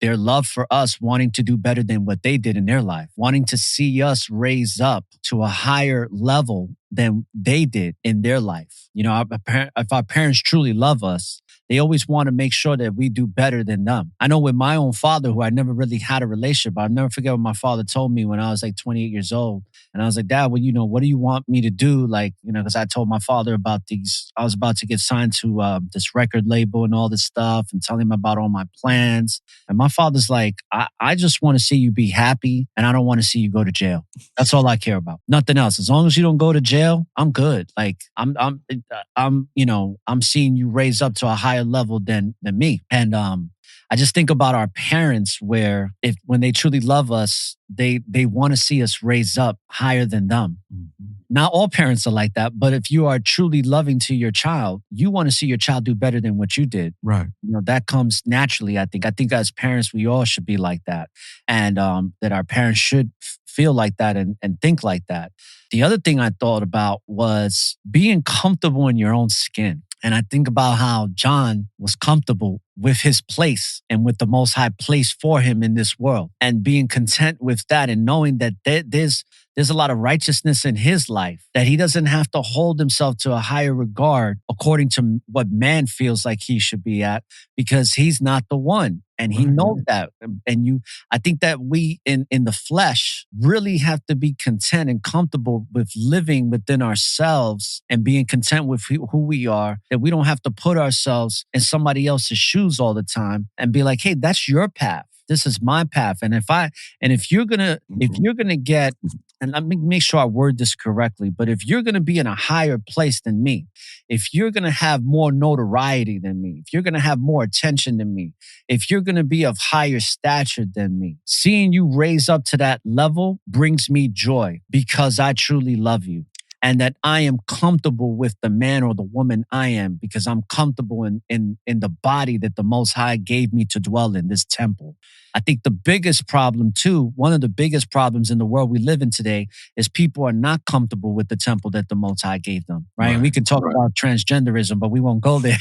their love for us, wanting to do better than what they did in their life, wanting to see us raise up to a higher level than they did in their life. You know, if our parents truly love us, they always want to make sure that we do better than them. I know with my own father, who I never really had a relationship, I'll never forget what my father told me when I was like 28 years old. And I was like, Dad, well, what do you want me to do? Like, because I told my father about I was about to get signed to this record label and all this stuff, and telling him about all my plans. And my father's like, I just want to see you be happy, and I don't want to see you go to jail. That's all I care about. Nothing else. As long as you don't go to jail, I'm good. Like I'm seeing you raise up to a higher level than me. And I just think about our parents, where when they truly love us, they want to see us raise up higher than them. Mm-hmm. Not all parents are like that, but if you are truly loving to your child, you want to see your child do better than what you did.
Right.
That comes naturally, I think. I think as parents, we all should be like that. And that our parents should feel like that and think like that. The other thing I thought about was being comfortable in your own skin. And I think about how John was comfortable with his place and with the Most High place for him in this world, and being content with that, and knowing that there's a lot of righteousness in his life, that he doesn't have to hold himself to a higher regard according to what man feels like he should be at, because he's not the one. And he knows that. And I think that we in the flesh really have to be content and comfortable with living within ourselves and being content with who we are, that we don't have to put ourselves in somebody else's shoes all the time and be like, hey, that's your path. This is my path. And if you're gonna get, and let me make sure I word this correctly, but if you're gonna be in a higher place than me, if you're gonna have more notoriety than me, if you're gonna have more attention than me, if you're gonna be of higher stature than me, seeing you raise up to that level brings me joy, because I truly love you. and that I am comfortable with the man or the woman I am because I'm comfortable in the body that the Most High gave me to dwell in, this temple. I think the biggest problem too, one of the biggest problems in the world we live in today is people are not comfortable with the temple that the Most High gave them, right? And we can talk about transgenderism, but we won't go there.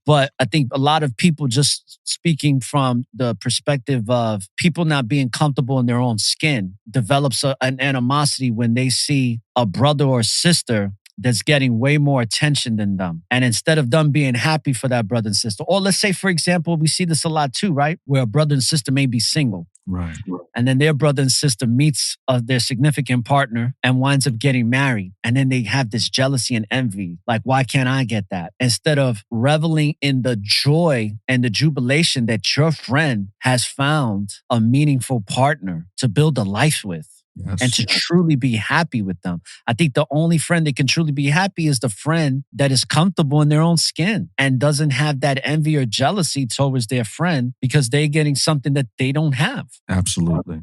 But I think a lot of people, just speaking from the perspective of people not being comfortable in their own skin, develops an animosity when they see a brother or sister that's getting way more attention than them. And instead of them being happy for that brother and sister, or let's say, for example, we see this a lot too, right? Where a brother and sister may be single.
Right.
And then their brother and sister meets their significant partner and winds up getting married. And then they have this jealousy and envy. Like, why can't I get that? Instead of reveling in the joy and the jubilation that your friend has found a meaningful partner to build a life with.
Yes.
And to truly be happy with them. I think the only friend that can truly be happy is the friend that is comfortable in their own skin and doesn't have that envy or jealousy towards their friend because they're getting something that they don't have.
Absolutely.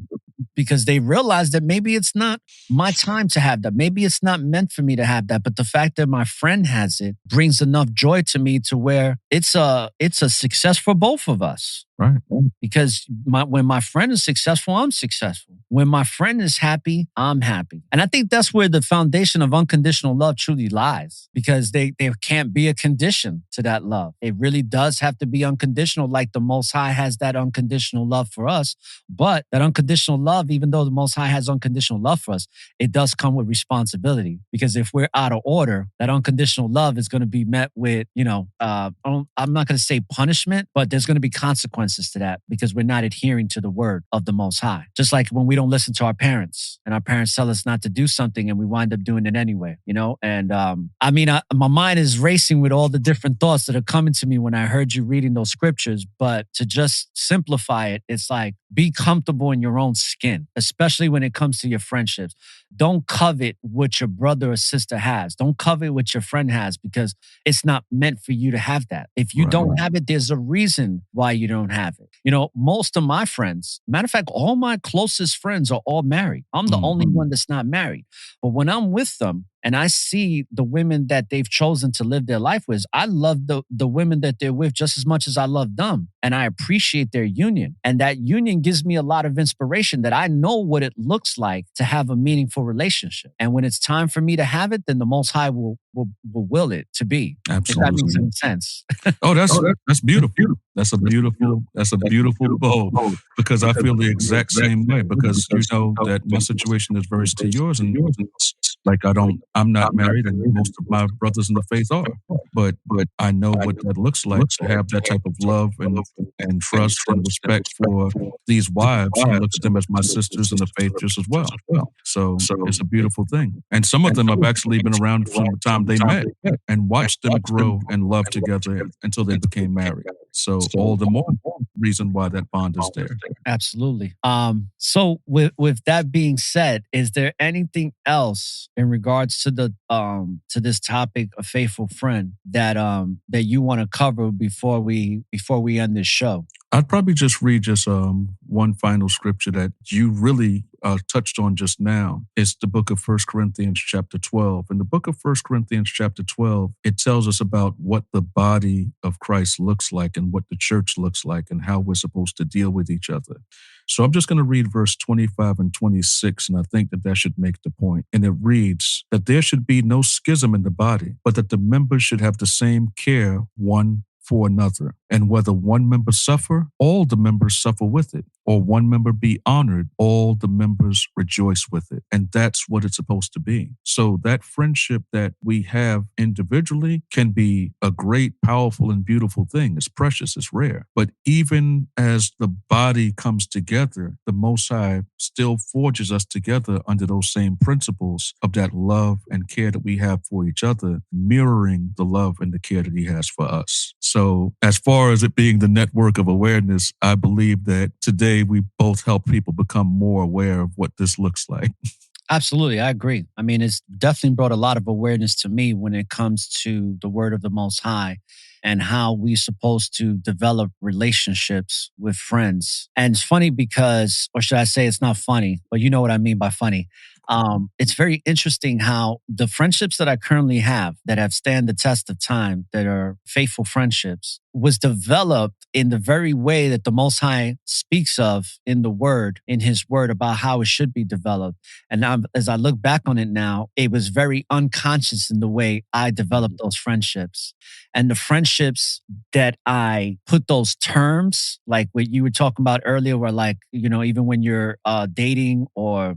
Because they realize that maybe it's not my time to have that. Maybe it's not meant for me to have that. But the fact that my friend has it brings enough joy to me to where it's a success for both of us.
Right.
Because when my friend is successful, I'm successful. When my friend is happy, I'm happy. And I think that's where the foundation of unconditional love truly lies. Because there can't be a condition to that love. It really does have to be unconditional, like the Most High has that unconditional love for us. But that unconditional love, even though the Most High has unconditional love for us, it does come with responsibility. Because if we're out of order, that unconditional love is going to be met with, I'm not going to say punishment, but there's going to be consequences to that because we're not adhering to the word of the Most High. Just like when we don't listen to our parents and our parents tell us not to do something and we wind up doing it anyway, And my mind is racing with all the different thoughts that are coming to me when I heard you reading those scriptures. But to just simplify it, it's like, be comfortable in your own skin, especially when it comes to your friendships. Don't covet what your brother or sister has. Don't covet what your friend has because it's not meant for you to have that. If you don't have it, there's a reason why you don't have it. Most of my friends, matter of fact, all my closest friends are all married. I'm the only one that's not married. But when I'm with them, and I see the women that they've chosen to live their life with, I love the women that they're with just as much as I love them. And I appreciate their union. And that union gives me a lot of inspiration that I know what it looks like to have a meaningful relationship. And when it's time for me to have it, then the Most High will will it to be.
Absolutely.
If that makes any sense.
Oh, that's beautiful. That's a beautiful bow because I feel the exact same way because that my situation is very to yours and like I'm not married and most of my brothers in the faith are, but I know what that looks like to have that type of love and trust and respect for these wives. I look at them as my sisters in the faith just as well. So it's a beautiful thing. And some of them have actually been around from the time they met and watched them grow and love together until they became married. So all the more reason why that bond is there.
Absolutely. So with that being said, is there anything else in regards to the to this topic, a faithful friend, that you want to cover before we end this show?
I'd probably just read one final scripture that you really touched on just now. It's the book of 1 Corinthians chapter 12. In the book of 1 Corinthians chapter 12, it tells us about what the body of Christ looks like and what the church looks like and how we're supposed to deal with each other. So I'm just going to read verse 25 and 26, and I think that should make the point. And it reads that there should be no schism in the body, but that the members should have the same care one for another. And whether one member suffer, all the members suffer with it. Or one member be honored, all the members rejoice with it. And that's what it's supposed to be. So that friendship that we have individually can be a great, powerful, and beautiful thing. It's precious, it's rare. But even as the body comes together, the Most High still forges us together under those same principles of that love and care that we have for each other, mirroring the love and the care that He has for us. So as far as it being the network of awareness, I believe that today we both help people become more aware of what this looks like.
Absolutely. I agree. I mean, it's definitely brought a lot of awareness to me when it comes to the word of the Most High and how we're supposed to develop relationships with friends. And it's funny because, or should I say it's not funny, but you know what I mean by funny. It's very interesting how the friendships that I currently have that have stand the test of time, that are faithful friendships, was developed in the very way that the Most High speaks of in the Word, in His Word, about how it should be developed. And now, as I look back on it now, it was very unconscious in the way I developed those friendships. And the friendships that I put those terms, like what you were talking about earlier, where like, even when you're dating or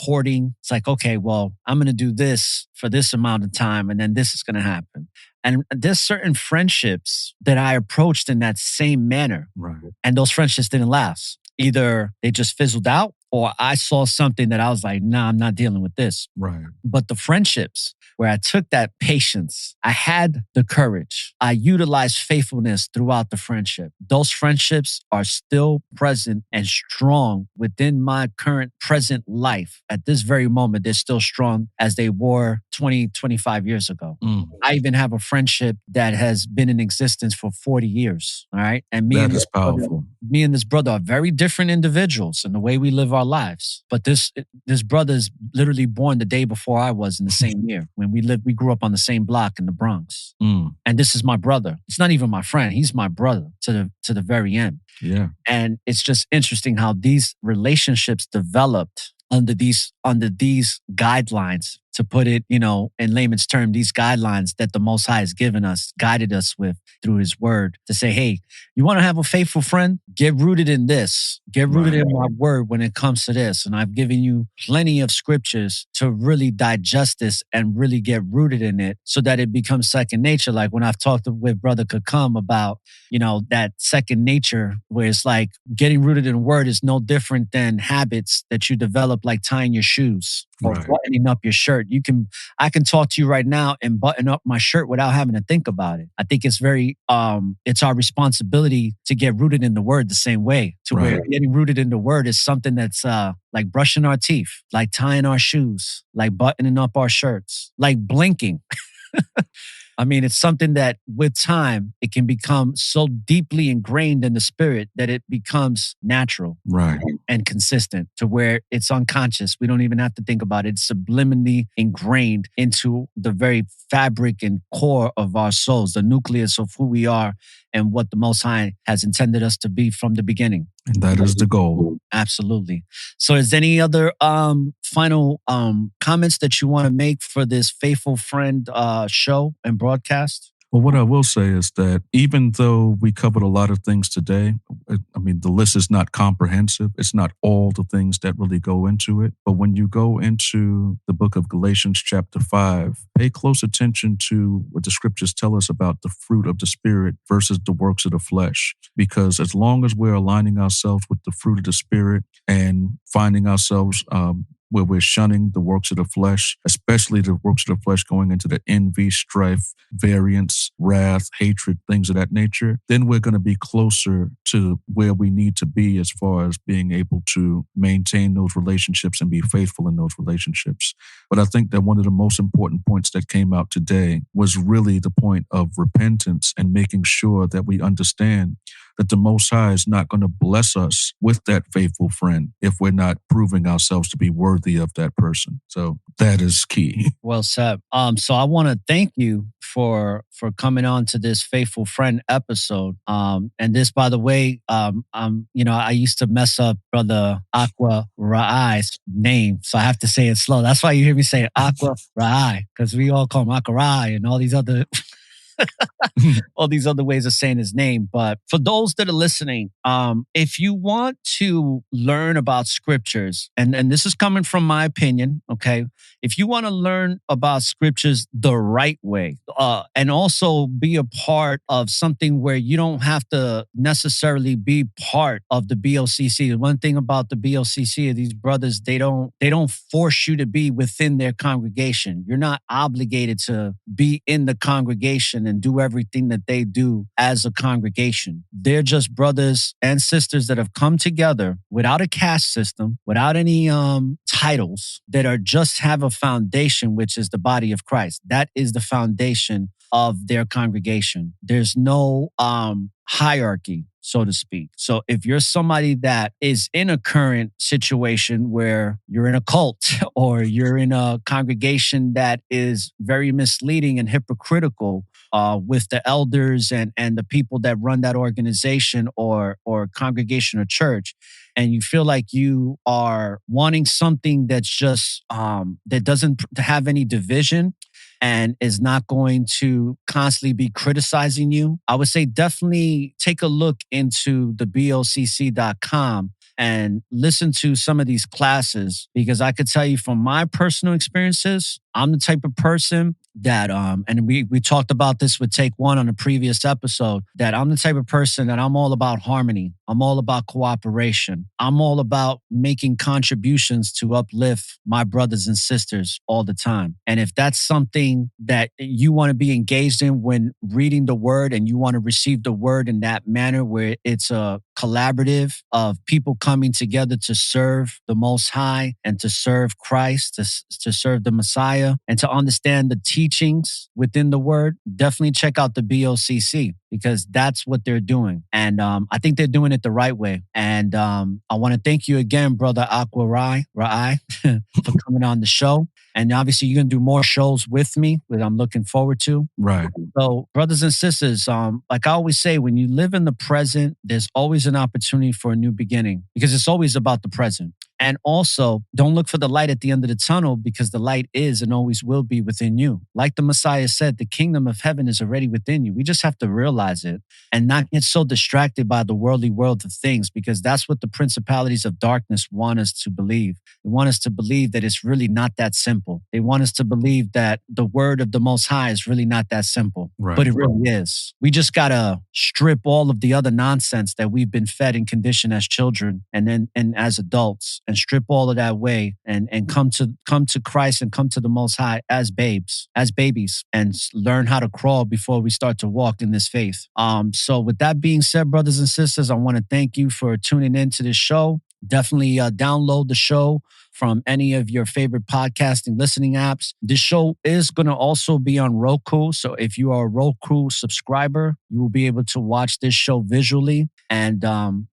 courting, it's like, okay, well, I'm going to do this for this amount of time and then this is going to happen. And there's certain friendships that I approached in that same manner.
Right.
And those friendships didn't last. Either they just fizzled out or I saw something that I was like, nah, I'm not dealing with this.
Right.
But the friendships where I took that patience, I had the courage, I utilized faithfulness throughout the friendship. Those friendships are still present and strong within my current present life. At this very moment, they're still strong as they were 20, 25 years ago. I even have a friendship that has been in existence for 40 years. All right. And
that is powerful.
Me and this brother are very different individuals in the way we live our lives. But this brother's literally born the day before I was in the same year. When we grew up on the same block in the Bronx. And this is my brother. It's not even my friend. He's my brother to the very end.
Yeah.
And it's just interesting how these relationships developed under these guidelines, to put it, in layman's term, these guidelines that the Most High has given us, guided us with through His Word, to say, hey, you want to have a faithful friend? Get rooted in this. Get rooted in my Word when it comes to this. And I've given you plenty of scriptures to really digest this and really get rooted in it so that it becomes second nature. Like when I've talked with Brother Kakam about, that second nature, where it's like getting rooted in Word is no different than habits that you develop, like tying your shoes or buttoning up your shirt. I can talk to you right now and button up my shirt without having to think about it. I think it's very, it's our responsibility to get rooted in the Word the same way, to where getting rooted in the Word is something that's like brushing our teeth, like tying our shoes, like buttoning up our shirts, like blinking. I mean, it's something that with time, it can become so deeply ingrained in the spirit that it becomes natural and consistent, to where it's unconscious. We don't even have to think about it. It's subliminally ingrained into the very fabric and core of our souls, the nucleus of who we are and what the Most High has intended us to be from the beginning.
And that is the goal.
Absolutely. So is there any other final comments that you want to make for this Faithful Friend show and broadcast?
Well, what I will say is that even though we covered a lot of things today, the list is not comprehensive. It's not all the things that really go into it. But when you go into the book of Galatians chapter 5, pay close attention to what the scriptures tell us about the fruit of the Spirit versus the works of the flesh. Because as long as we're aligning ourselves with the fruit of the Spirit and finding ourselves where we're shunning the works of the flesh, especially the works of the flesh going into the envy, strife, variance, wrath, hatred, things of that nature, then we're going to be closer to where we need to be as far as being able to maintain those relationships and be faithful in those relationships. But I think that one of the most important points that came out today was really the point of repentance and making sure that we understand that the Most High is not going to bless us with that faithful friend if we're not proving ourselves to be worthy of that person. So that is key.
Well said. So I want to thank you for coming on to this Faithful Friend episode. And this, by the way, I used to mess up Brother Aqua Ra'ai's name, so I have to say it slow. That's why you hear me say Aqua Ra'ai, because we all call him Aqua Ra'ai and all these other all these other ways of saying his name. But for those that are listening, if you want to learn about scriptures, and this is coming from my opinion, okay? If you want to learn about scriptures the right way, and also be a part of something where you don't have to necessarily be part of the BOCC. One thing about the BOCC, these brothers, they don't force you to be within their congregation. You're not obligated to be in the congregation and do everything that they do as a congregation. They're just brothers and sisters that have come together without a caste system, without any titles, that are just have a foundation, which is the body of Christ. That is the foundation of their congregation. There's no hierarchy, so to speak. So if you're somebody that is in a current situation where you're in a cult or you're in a congregation that is very misleading and hypocritical with the elders and the people that run that organization or congregation or church, and you feel like you are wanting something that's just that doesn't have any division and is not going to constantly be criticizing you, I would say definitely take a look into the BOCC.com and listen to some of these classes, because I could tell you from my personal experiences, I'm the type of person that, and we talked about this with Take One on a previous episode, that I'm the type of person that I'm all about harmony. I'm all about cooperation. I'm all about making contributions to uplift my brothers and sisters all the time. And if that's something that you want to be engaged in when reading the word, and you want to receive the word in that manner where it's a collaborative of people coming together to serve the Most High and to serve Christ, to serve the Messiah, and to understand the teachings within the word, definitely check out the BOCC, because that's what they're doing. And I think they're doing it the right way. And I want to thank you again, Brother Aqua Rai, for coming on the show. And obviously, you're going to do more shows with me that I'm looking forward to.
Right.
So, brothers and sisters, like I always say, when you live in the present, there's always an opportunity for a new beginning, because it's always about the present. And also, don't look for the light at the end of the tunnel, because the light is and always will be within you. Like the Messiah said, the kingdom of heaven is already within you. We just have to realize it and not get so distracted by the worldly world of things, because that's what the principalities of darkness want us to believe. They want us to believe that it's really not that simple. They want us to believe that the word of the Most High is really not that simple,
Right.
But it really is. We just got to strip all of the other nonsense that we've been fed and conditioned as children and as adults, and strip all of that away and come to Christ and come to the Most High as babies, and learn how to crawl before we start to walk in this faith. So with that being said, brothers and sisters, I want to thank you for tuning into this show. Definitely download the show from any of your favorite podcasting listening apps. This show is going to also be on Roku. So if you are a Roku subscriber, you will be able to watch this show visually. And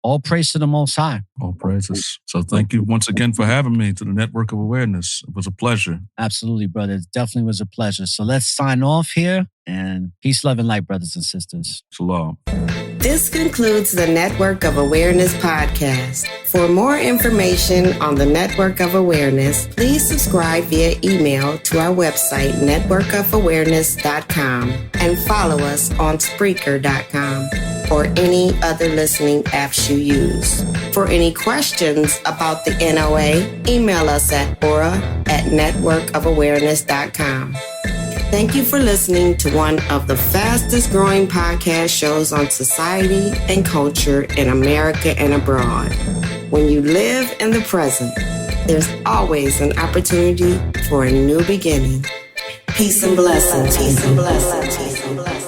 all praise to the Most High.
All praises. So thank you once again for having me to the Network of Awareness. It was a pleasure.
Absolutely, brother. It definitely was a pleasure. So let's sign off here. And peace, love, and light, brothers and sisters.
Shalom.
This concludes the Network of Awareness podcast. For more information on the Network of Awareness, please subscribe via email to our website, networkofawareness.com, and follow us on Spreaker.com or any other listening apps you use. For any questions about the NOA, email us at aura@networkofawareness.com. Thank you for listening to one of the fastest growing podcast shows on society and culture in America and abroad. When you live in the present, there's always an opportunity for a new beginning. Peace and blessings. Peace and blessings. Peace and blessings.